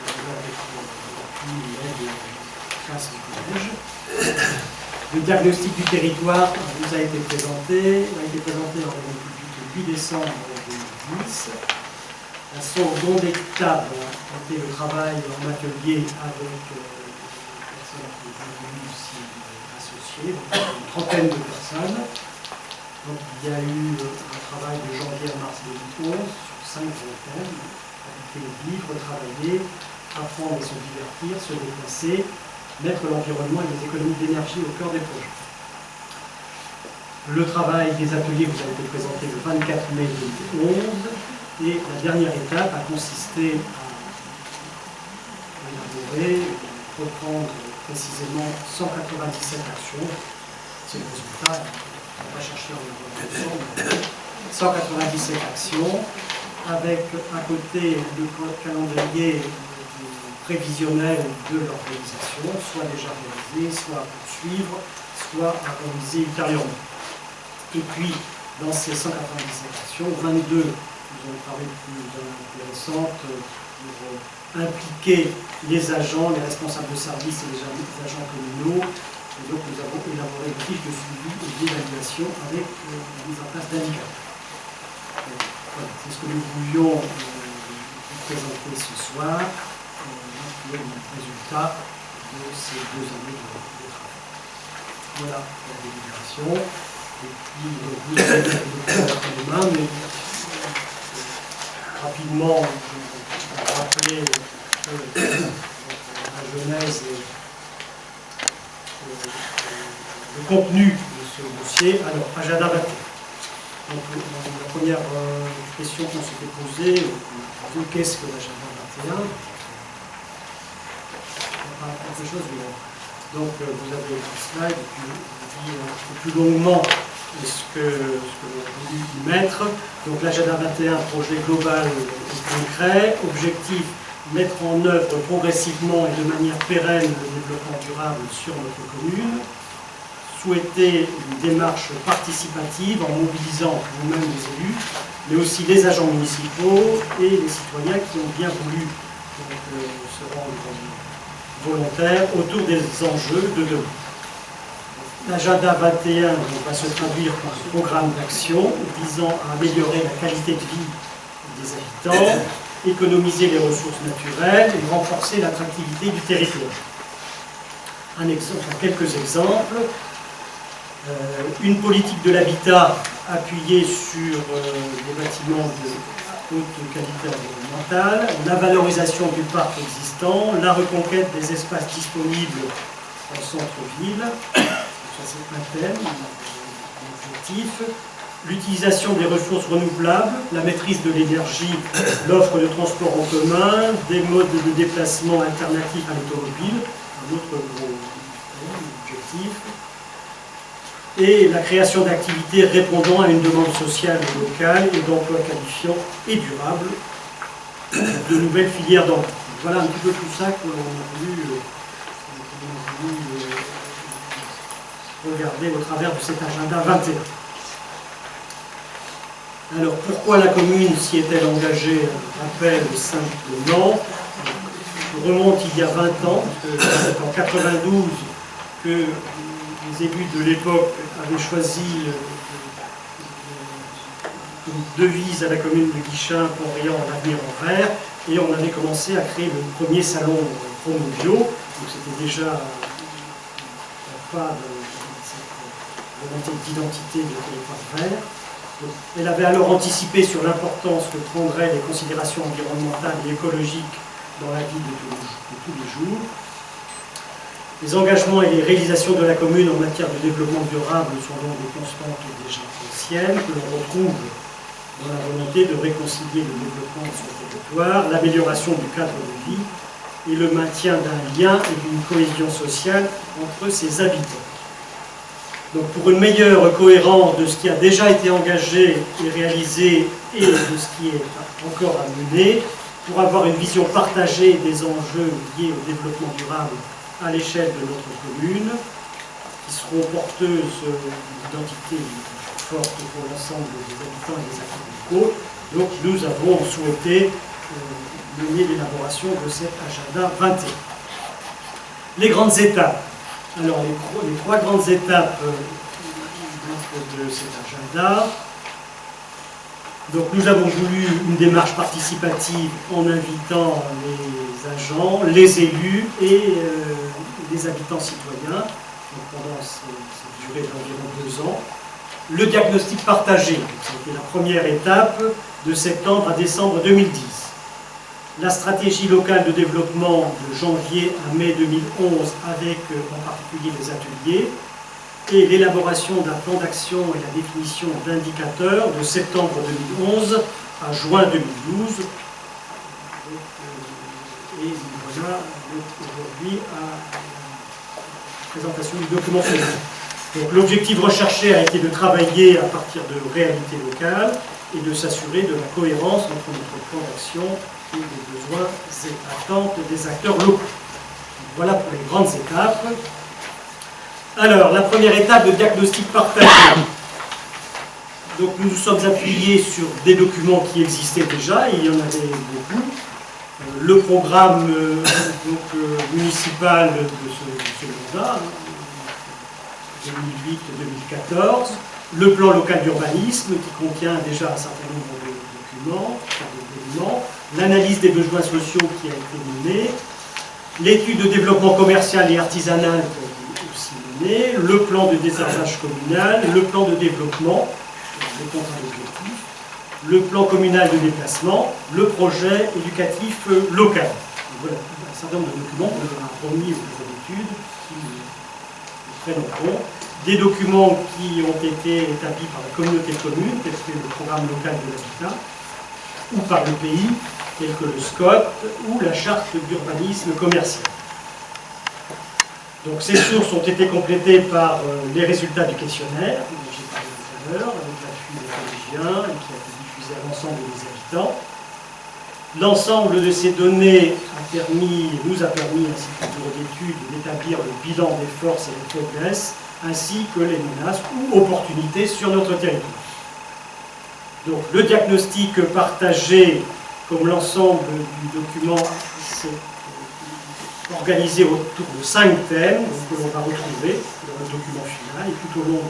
A: Avec l'appui du collège. Le diagnostic du territoire vous a été présenté. Il a été présenté en réunion publique le 8 décembre 2010. La seconde étape a été le travail en atelier avec les personnes qui étaient venues ici associées, donc une trentaine de personnes. Donc, il y a eu un travail de janvier à mars 2011 sur 5 grands thèmes: habiter, vivre, travailler, apprendre et se divertir, se déplacer, mettre l'environnement et les économies d'énergie au cœur des projets. Le travail des ateliers vous a été présenté le 24 mai 2011 et la dernière étape a consisté à élaborer, reprendre précisément 197 actions. C'est le résultat. On va chercher en ensemble 197 actions, avec à côté le calendrier prévisionnel de l'organisation, soit déjà réalisé, soit à poursuivre, soit à réaliser ultérieurement. Et puis, dans ces 197 actions, 22 nous ont paru plus intéressantes pour impliquer les agents, les responsables de service et les agents communaux. Et donc nous avons élaboré une fiche de suivi et d'évaluation avec la mise en place d'indicateurs. Voilà, c'est ce que nous voulions vous présenter ce soir, qui est le résultat de ces 2 années de travail. Voilà la délibération. Et puis vous avez le document entre les mains, mais rapidement, je vais rappeler la genèse et le contenu de ce dossier. Alors, agenda 21. Donc, la première question qu'on s'était posée, qu'est-ce que l'agenda 21? Quelque chose de... Donc, vous avez un slide qui dit un peu plus longuement ce que l'on a voulu y mettre. Donc, l'agenda 21, projet global et concret. Objectif: mettre en œuvre progressivement et de manière pérenne le développement durable sur notre commune. Souhaiter une démarche participative en mobilisant vous-même les élus, mais aussi les agents municipaux et les citoyens qui ont bien voulu se rendre volontaires autour des enjeux de demain. L'agenda 21 va se traduire par un programme d'action visant à améliorer la qualité de vie des habitants, économiser les ressources naturelles et renforcer l'attractivité du territoire. Quelques exemples. Une politique de l'habitat appuyée sur les bâtiments de haute qualité environnementale, la valorisation du parc existant, la reconquête des espaces disponibles en centre-ville, ça c'est un thème, un objectif, l'utilisation des ressources renouvelables, la maîtrise de l'énergie, l'offre de transport en commun, des modes de déplacement alternatifs à l'automobile, un autre gros objectif, et la création d'activités répondant à une demande sociale et locale et d'emplois qualifiants et durables, de nouvelles filières d'emploi. Voilà un petit peu tout ça que l'on a voulu regarder au travers de cet agenda 21. Alors pourquoi la commune s'y est-elle engagée? Rappel simplement, je remonte il y a 20 ans, c'est en 92 que les élus de l'époque avaient choisi une devise à la commune de Guichen, Pont-Riant, l'avenir en vert, et on avait commencé à créer le premier salon Promobio, donc c'était déjà la part de cette volonté d'identité du territoire vert. Donc, elle avait alors anticipé sur l'importance que prendraient les considérations environnementales et écologiques dans la vie de tous les jours. Les engagements et les réalisations de la commune en matière de développement durable sont donc des constantes déjà anciennes que l'on retrouve dans la volonté de réconcilier le développement de son territoire, l'amélioration du cadre de vie et le maintien d'un lien et d'une cohésion sociale entre ses habitants. Donc pour une meilleure cohérence de ce qui a déjà été engagé et réalisé et de ce qui est encore à mener, pour avoir une vision partagée des enjeux liés au développement durable à l'échelle de notre commune, qui seront porteuses d'une identité forte pour l'ensemble des habitants et des acteurs locaux. Donc nous avons souhaité mener l'élaboration de cet agenda 21. Les grandes étapes. Alors, les trois grandes étapes de cet agenda. Donc, nous avons voulu une démarche participative en invitant les agents, les élus et les habitants citoyens, donc pendant cette durée d'environ 2 ans. Le diagnostic partagé, c'était la première étape de septembre à décembre 2010. La stratégie locale de développement de janvier à mai 2011 avec en particulier les ateliers et l'élaboration d'un plan d'action et la définition d'indicateurs de septembre 2011 à juin 2012. Et voilà aujourd'hui à la présentation du document final. Donc l'objectif recherché a été de travailler à partir de réalités locales et de s'assurer de la cohérence entre notre plan d'action et les besoins et attentes des acteurs locaux. Voilà pour les grandes étapes. Alors, la première étape, le diagnostic partagé. Donc nous nous sommes appuyés sur des documents qui existaient déjà, et il y en avait beaucoup. Le programme municipal de ce mandat, 2008-2014, le plan local d'urbanisme qui contient déjà un certain nombre de documents, l'analyse des besoins sociaux qui a été menée, l'étude de développement commercial et artisanal qui a été aussi menée, le plan de désherbage communal, le plan de développement, le contrat d'objectif, le plan communal de déplacement, le projet éducatif local. Donc voilà, un certain nombre de documents qu'on a remis au bureau d'études qui prennent en compte. Des documents qui ont été établis par la communauté de communes, tels que le programme local de l'habitat, ou par le pays, tels que le SCOT ou la charte d'urbanisme commercial. Donc ces sources ont été complétées par les résultats du questionnaire, dont j'ai parlé tout à l'heure, avec l'appui des collégiens et qui a été diffusé à l'ensemble des habitants. L'ensemble de ces données nous a permis, ainsi que le bureau d'études, d'établir le bilan des forces et des faiblesses, ainsi que les menaces ou opportunités sur notre territoire. Donc le diagnostic partagé, comme l'ensemble du document, c'est organisé autour de 5 thèmes que l'on va retrouver dans le document final et tout au long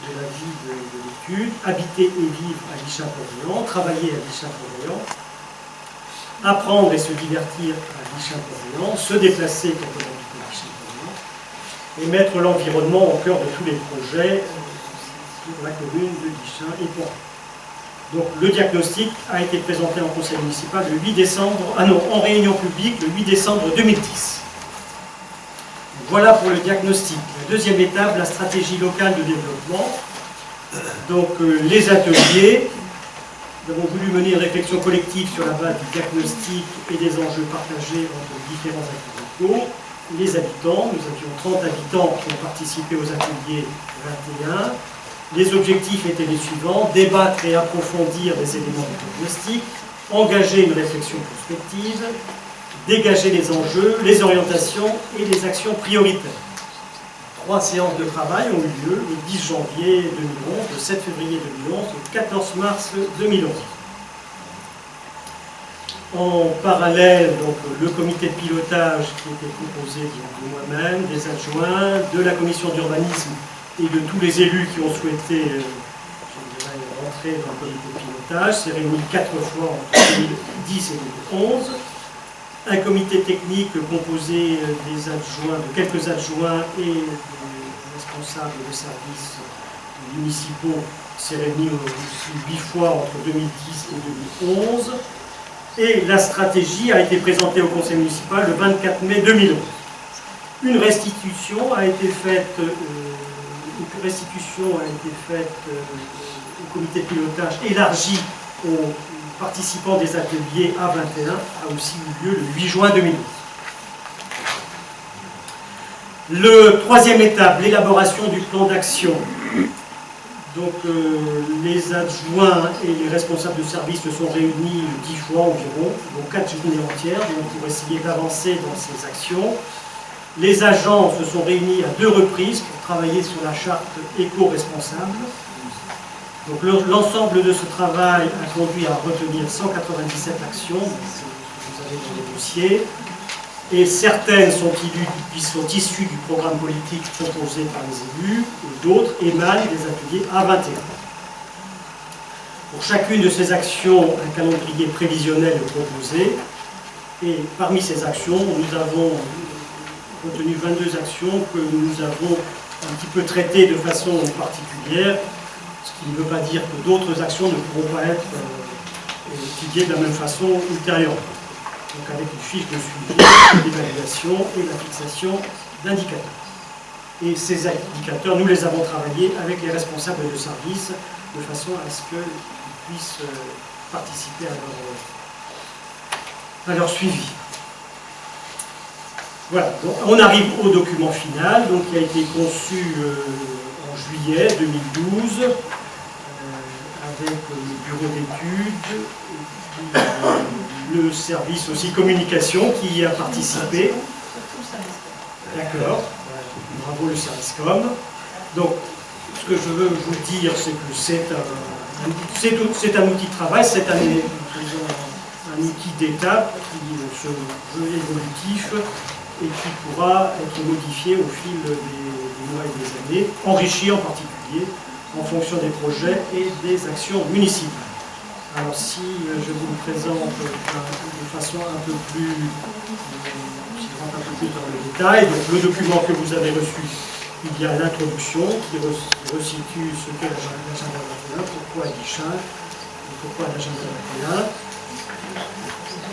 A: de la vie de l'étude. Habiter et vivre à Guichen-Port-Royan, travailler à Guichen-Port-Royan, apprendre et se divertir à Guichen-Port-Royan, se déplacer quand on habite à Guichen-Port-Royan, et mettre l'environnement au cœur de tous les projets sur la commune de Guichen et Port. Donc le diagnostic a été présenté en conseil municipal le 8 décembre, en réunion publique le 8 décembre 2010. Voilà pour le diagnostic. La deuxième étape, la stratégie locale de développement. Donc les ateliers. Nous avons voulu mener une réflexion collective sur la base du diagnostic et des enjeux partagés entre différents acteurs locaux. Les habitants, nous avions 30 habitants qui ont participé aux ateliers 21. Les objectifs étaient les suivants: débattre et approfondir des éléments du diagnostic, engager une réflexion prospective, dégager les enjeux, les orientations et les actions prioritaires. 3 séances de travail ont eu lieu le 10 janvier 2011, le 7 février 2011 et le 14 mars 2011. En parallèle, donc, le comité de pilotage qui était composé de moi-même, des adjoints, de la commission d'urbanisme et de tous les élus qui ont souhaité rentrer dans le comité de pilotage, s'est réuni 4 fois entre 2010 et 2011. Un comité technique composé des adjoints, de quelques adjoints et des responsables de services municipaux s'est réuni aussi 8 fois entre 2010 et 2011. Et la stratégie a été présentée au conseil municipal le 24 mai 2011. Une restitution a été faite au comité de pilotage élargi aux participants des ateliers A21 a aussi eu lieu le 8 juin 2011. Le troisième étape, l'élaboration du plan d'action. Donc les adjoints et les responsables de service se sont réunis 10 fois environ, donc 4 journées entières, pour essayer d'avancer dans ces actions. Les agents se sont réunis à 2 reprises pour travailler sur la charte éco-responsable. Donc l'ensemble de ce travail a conduit à retenir 197 actions, que vous avez dans les dossiers. Et certaines sont issues du programme politique proposé par les élus, et d'autres émanent des ateliers A21. Pour chacune de ces actions, un calendrier prévisionnel est proposé. Et parmi ces actions, nous avons retenu 22 actions que nous avons un petit peu traitées de façon particulière, ce qui ne veut pas dire que d'autres actions ne pourront pas être étudiées de la même façon ultérieurement. Donc avec une fiche de suivi, d'évaluation et la fixation d'indicateurs. Et ces indicateurs, nous les avons travaillés avec les responsables de service de façon à ce qu'ils puissent participer à leur suivi. Voilà, donc on arrive au document final, donc, qui a été conçu en juillet 2012 avec le bureau d'études, le service aussi communication qui y a participé. D'accord, bravo le service com. Donc, ce que je veux vous dire, c'est que c'est un outil de travail, c'est un outil d'étape qui se veut évolutif et qui pourra être modifié au fil des mois et des années, enrichi en particulier en fonction des projets et des actions municipales. Alors si je vous le présente de façon un peu plus, si je rentre un peu plus dans le détail, donc le document que vous avez reçu, il y a l'introduction qui resitue ce qu'est l'agenda 21, pourquoi Guichin, et pourquoi l'agenda 21.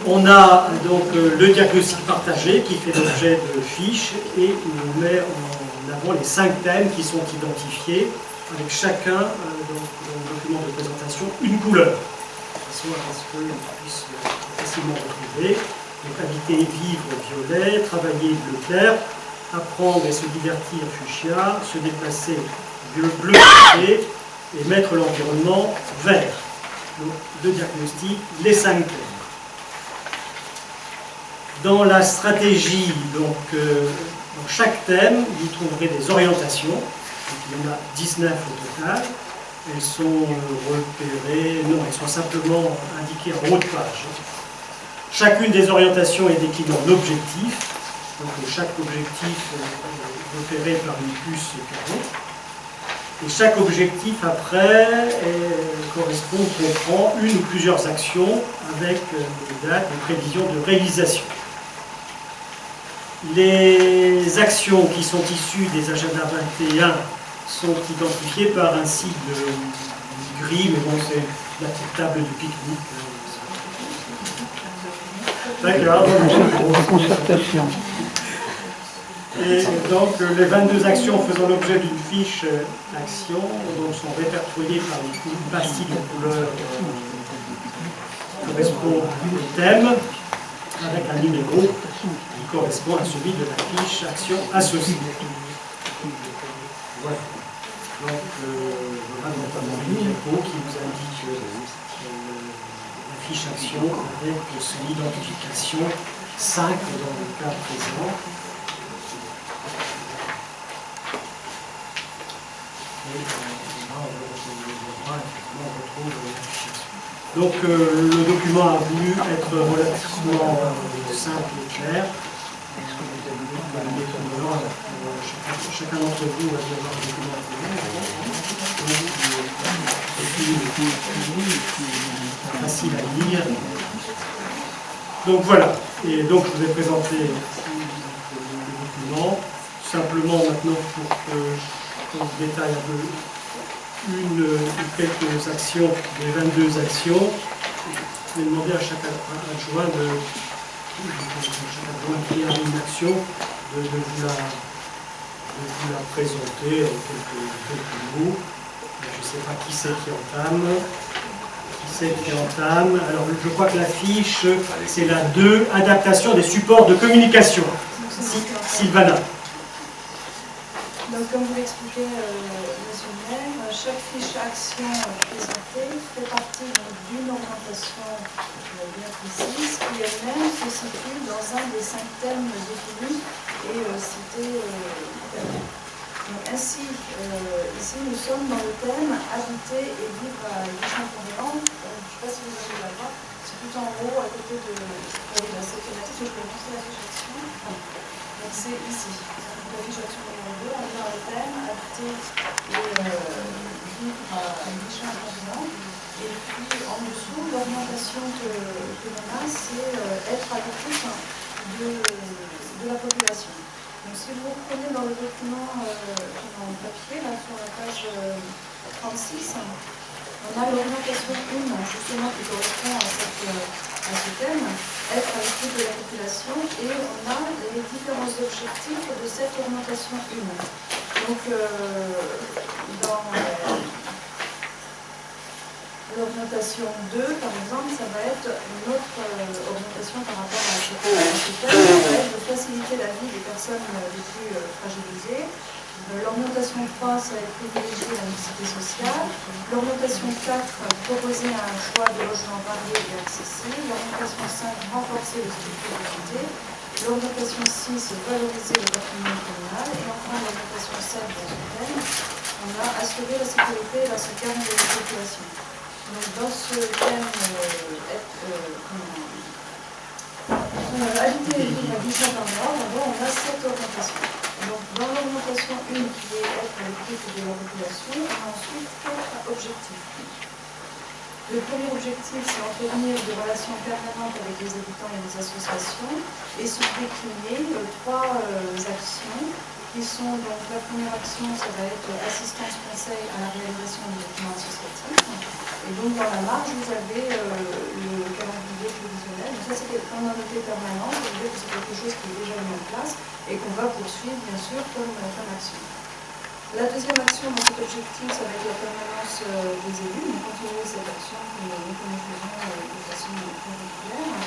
A: On a donc le diagnostic partagé qui fait l'objet de fiches et on met en avant les 5 thèmes qui sont identifiés avec chacun dans le document de présentation une couleur, de façon à ce qu'on puisse facilement retrouver. Donc habiter, vivre violet, travailler bleu clair, apprendre et se divertir fuchsia, se déplacer bleu foncé et mettre l'environnement vert. Donc le diagnostic, les 5 thèmes. Dans la stratégie, donc, dans chaque thème, vous trouverez des orientations. Donc, il y en a 19 au total. Elles sont repérées, non, elles sont simplement indiquées en haut de page. Chacune des orientations est déclinée en objectifs. Donc chaque objectif est repéré par une puce carrée. Et chaque objectif, après, comprend une ou plusieurs actions avec des dates, des prévisions de réalisation. Les actions qui sont issues des agendas 21 sont identifiées par un sigle gris, mais bon, c'est la petite table de pique-nique. D'accord. Et donc, les 22 actions faisant l'objet d'une fiche d'action sont répertoriées par une pastille de couleur qui correspond au thème, avec un numéro qui correspond à celui de la fiche action associée. Voilà. Donc, voilà notamment le numéro qui vous indique la fiche action avec son identification 5 dans le cas présent. Et on retrouve donc le document a voulu être relativement simple et clair. Chacun d'entre vous va avoir un document facile à lire. Donc voilà. Et donc je vous ai présenté le document. Simplement maintenant pour que on détaille un peu quelques actions, les 22 actions. Je vais demander à chaque adjoint qui a une action de vous la présenter en quelques mots. Je ne sais pas qui c'est qui entame. Alors je crois que la fiche, c'est la 2, adaptation des supports de communication. Sylvana.
B: Donc, comme vous l'expliquez, monsieur le maire, chaque fiche action présentée fait partie d'une orientation bien précise qui elle-même se situe dans un des 5 thèmes définis et cités. Donc, ainsi, ici, nous sommes dans le thème habiter et vivre à Guichin-Pont-Léon. Je ne sais pas si vous allez la voir, c'est tout en haut à côté de la sécurité. si je peux lancer la fiche action. Donc c'est ici. La fiche action numéro 2, on vient le thème, adapter les conditions inconditionnelles. Et puis en dessous, l'orientation que l'on a, c'est être à l'écoute de la population. Donc si vous reprenez dans le document en papier, là sur la page 36, on a l'orientation 1, justement, qui correspond à ce thème, être à l'écoute de la population, et on a les différents objectifs de cette orientation 1. Donc, dans l'orientation 2, par exemple, ça va être une autre orientation par rapport à ce thème, ça va être de faciliter la vie des personnes les plus fragilisées. L'orientation 3, ça va être privilégier la mixité sociale. L'orientation 4, proposer un choix de logement varié et accessible. L'orientation 5, renforcer les structures de santé. L'orientation 6, valoriser le patrimoine communal. Et enfin, l'orientation 7, dans ce thème, on a assuré la sécurité et la sauvegarde de la population. Donc, dans ce thème, ajouter les lignes à 17 en ordre, on a 7 orientations. Donc, dans l'orientation 1, qui est être à l'écoute de la population, on a ensuite 4 objectifs. Le premier objectif, c'est entretenir des relations permanentes avec les habitants et les associations et se décliner 3 actions qui sont, donc la première action, ça va être assistance conseil à la réalisation du document associatif. Et donc dans la marge, vous avez le calendrier prévisionnel. Donc ça, c'est comme un noté permanent, ça veut dire que c'est quelque chose qui est déjà mis en place et qu'on va poursuivre, bien sûr, comme action. La deuxième action dans cet objectif, ça va être la permanence des élus. On continue cette action que nous faisons de façon très régulière.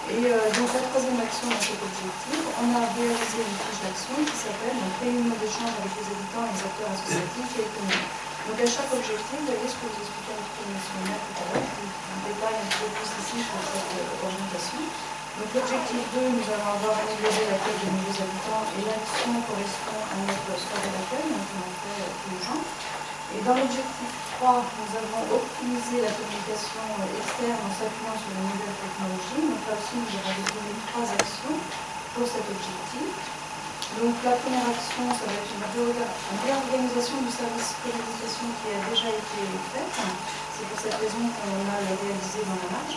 B: Et donc la troisième action dans cet objectif, on a réalisé une fiche d'action qui s'appelle réunion d'échange avec les habitants et les acteurs associatifs et économiques. Donc à chaque objectif, vous voyez ce que vous expliquez un petit peu M. Maire tout à l'heure, qui détaille un peu plus ici sur cette orientation. Donc l'objectif 2, nous allons avoir amélioré l'accueil de nouveaux habitants et l'action correspond à notre soirée d'accueil, donc on en fait tous les gens. Et dans l'objectif 3, nous avons optimisé la communication externe en s'appuyant sur les nouvelles technologies. Donc là aussi, nous avons défini 3 actions pour cet objectif. Donc la première action, ça va être une réorganisation du service communication qui a déjà été faite. C'est pour cette raison qu'on a réalisé dans la marge.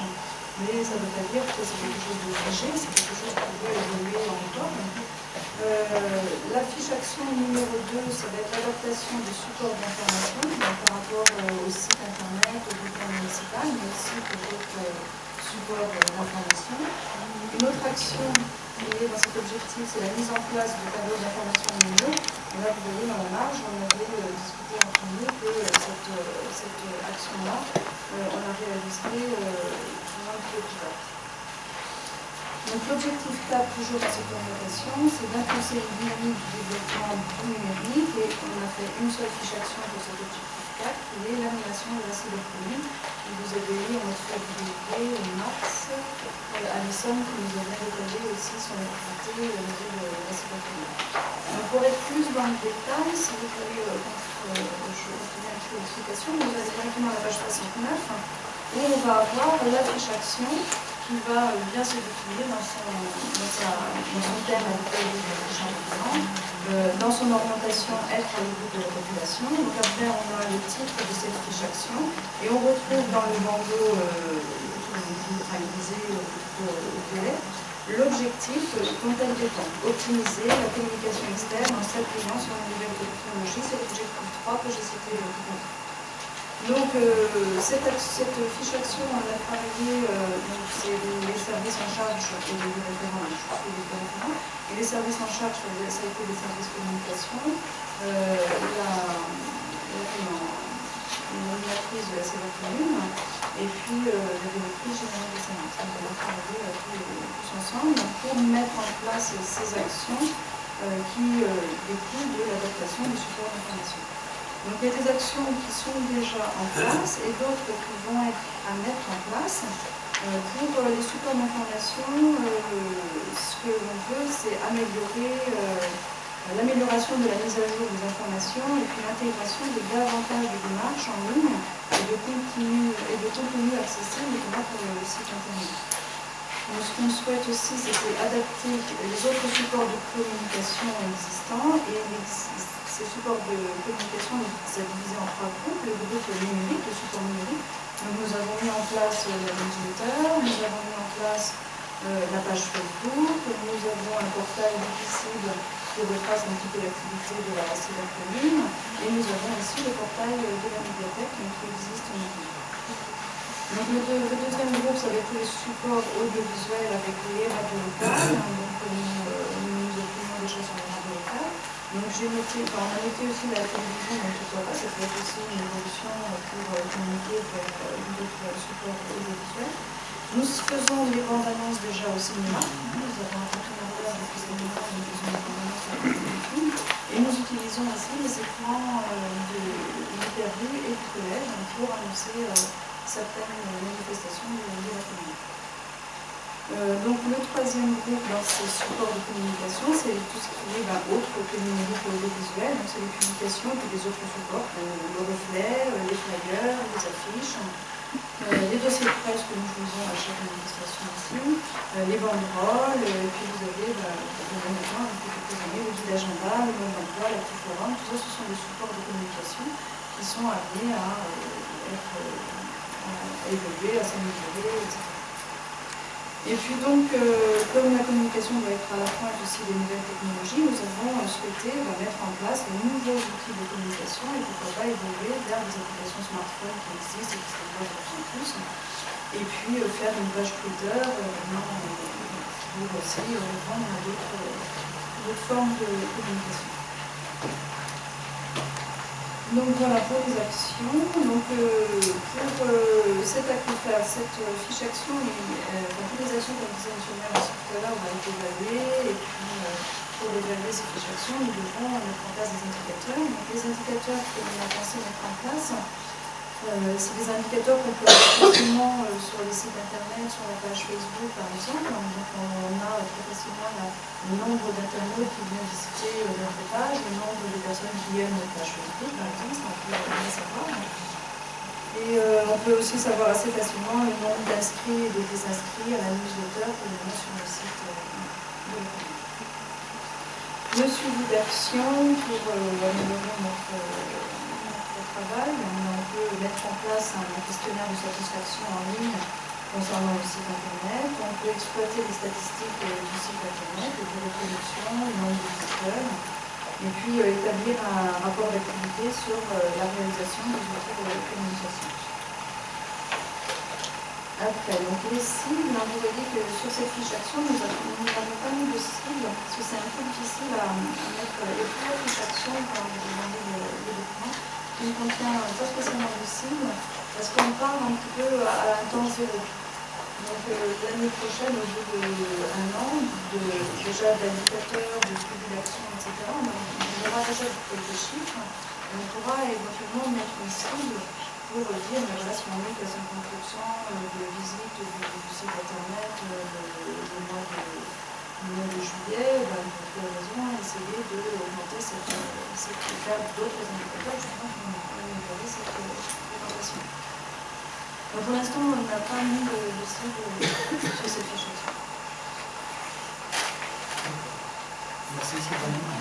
B: Mais ça ne veut pas dire que c'est quelque chose de figé, c'est quelque chose qui peut évoluer encore. La fiche action numéro 2, ça va être l'adaptation du support d'information par rapport au site internet, au bulletin municipal, mais aussi pour d'autres supports d'information. Une autre action qui est dans cet objectif, c'est la mise en place de tableaux d'information numériques. Et là, vous voyez dans la marge, on avait discuté entre nous que cette action-là, on a réalisé donc l'objectif 4, toujours dans cette orientation, c'est d'impulser une dynamique du développement du numérique et on a fait une seule fiche action pour cet objectif 4, qui est l'animation de la cyberphonie. Vous avez eu en notre fiabilité Max, Alison, qui nous avait détaillé aussi son activité au niveau de la cyberphonie. Donc pour être plus dans le détail, si vous voulez je vais donner un peu d'explication, vous allez directement à la page 69, où on va avoir la fiche action qui va bien se définir dans son thème habituel des champs, dans son orientation être à l'écoute de la population. Donc après on a le titre de cette fiche action et on retrouve dans le bandeau grisé au violet l'objectif dont elle dépend, optimiser la communication externe en s'appuyant sur une nouvelle technologie. C'est l'objectif 3 que j'ai cité tout à l'heure. Donc, cette fiche action, on a travaillé, c'est les services en charge et les référents, je suis les référents, et les services en charge, ça a été les services communication, l'animatrice de la CEVA commune, et puis la directrice générale des services. Donc, on a travaillé tous ensemble pour mettre en place ces actions qui découlent de l'adaptation du support d'information. Donc il y a des actions qui sont déjà en place et d'autres qui vont être à mettre en place. Pour les supports d'information, ce que l'on veut, c'est améliorer l'amélioration de la mise à jour des informations et puis l'intégration de davantage de démarches en ligne et de contenu accessible, notamment pour le site internet.
C: Donc, ce qu'on souhaite aussi, c'est adapter les autres supports de communication existants. Et ces supports de communication, c'est divisé en 3 groupes. Le groupe numérique, le support numérique. Donc, nous avons mis en place la newsletter, nous avons mis en place la page Facebook, nous avons un portail difficile qui retrace un petit peu l'activité de la cybercommune, et nous avons aussi le portail de la médiathèque qui existe maintenant. Donc le deuxième groupe, ça va être les supports audiovisuels avec les radios locales. Donc nous occupons déjà sur les radios locales. Donc on a noté aussi la télévision, donc pourquoi pas, ça peut être aussi une évolution pour communiquer vers d'autres supports audiovisuels. Nous faisons des bandes annonces déjà au cinéma. Nous avons un partenariat avec le cinéma, nous faisons des bandes annonces avec le film. Et nous utilisons aussi les écrans de l'hypervue et du collège pour annoncer certaines manifestations de la commune. Donc le troisième groupe dans ces supports de communication, c'est tout ce qui est autre que numérique et audiovisuel. Donc c'est les publications et les autres supports, le reflet, les flyers, les affiches. Les dossiers de presse que nous faisons à chaque manifestation ici, les banderoles, et puis vous avez, maintenant, depuis quelques années, le guide agenda, le mode d'emploi, l'actif forum, tout ça, ce sont des supports de communication qui sont amenés à évoluer, à s'améliorer, etc. Et puis donc, comme la communication doit être à la pointe aussi des nouvelles technologies, nous avons souhaité mettre en place de nouveaux outils de communication et pourquoi pas évoluer vers des applications smartphones qui existent et qui se développent de plus en plus. Et puis faire une page Twitter pour aussi répondre à d'autres formes de communication. Donc voilà pour les actions. Donc pour cette fiche action, toutes les actions, comme disait M. le maire aussi tout à l'heure, vont être évaluées. Et puis pour évaluer ces fiches action, nous devons mettre en place des indicateurs. Donc les indicateurs que nous avons pensé mettre en place, c'est des indicateurs qu'on peut avoir facilement sur les sites internet, sur la page Facebook par exemple. Donc on a très facilement le nombre d'internautes qui viennent visiter notre page, le nombre de personnes qui aiment notre page Facebook par exemple, ça on peut bien savoir. Et on peut aussi savoir assez facilement le nombre d'inscrits et de désinscrits à la newsletter que nous avons sur le site de la commune. Le suivi d'action pour améliorer notre travail. On peut mettre en place un questionnaire de satisfaction en ligne concernant le site internet. On peut exploiter les statistiques du site internet, les reproductions, le nombre de visiteurs, et puis établir un rapport d'activité sur la réalisation des outils de communication. Après, donc les cibles, vous voyez que sur cette fiche action, nous n'avons pas mis de cibles, parce que c'est un peu difficile à mettre les trois fiches action quand vous demandez les documents. Il ne contient pas spécialement de cibles, parce qu'on parle un petit peu à un temps zéro. Donc l'année prochaine, au bout d'un an, déjà d'indicateurs, de suivi d'action, etc., on aura déjà quelques chiffres, et on pourra éventuellement mettre une cible pour dire, voilà, si on est à 50% de visites du site internet le mois de juillet, pour quelle raison essayer d'augmenter faire d'autres indicateurs justement pour améliorer cette présentation. Donc pour l'instant, on n'a pas mis de cible sur cette fiche.
A: Merci, Sylvain.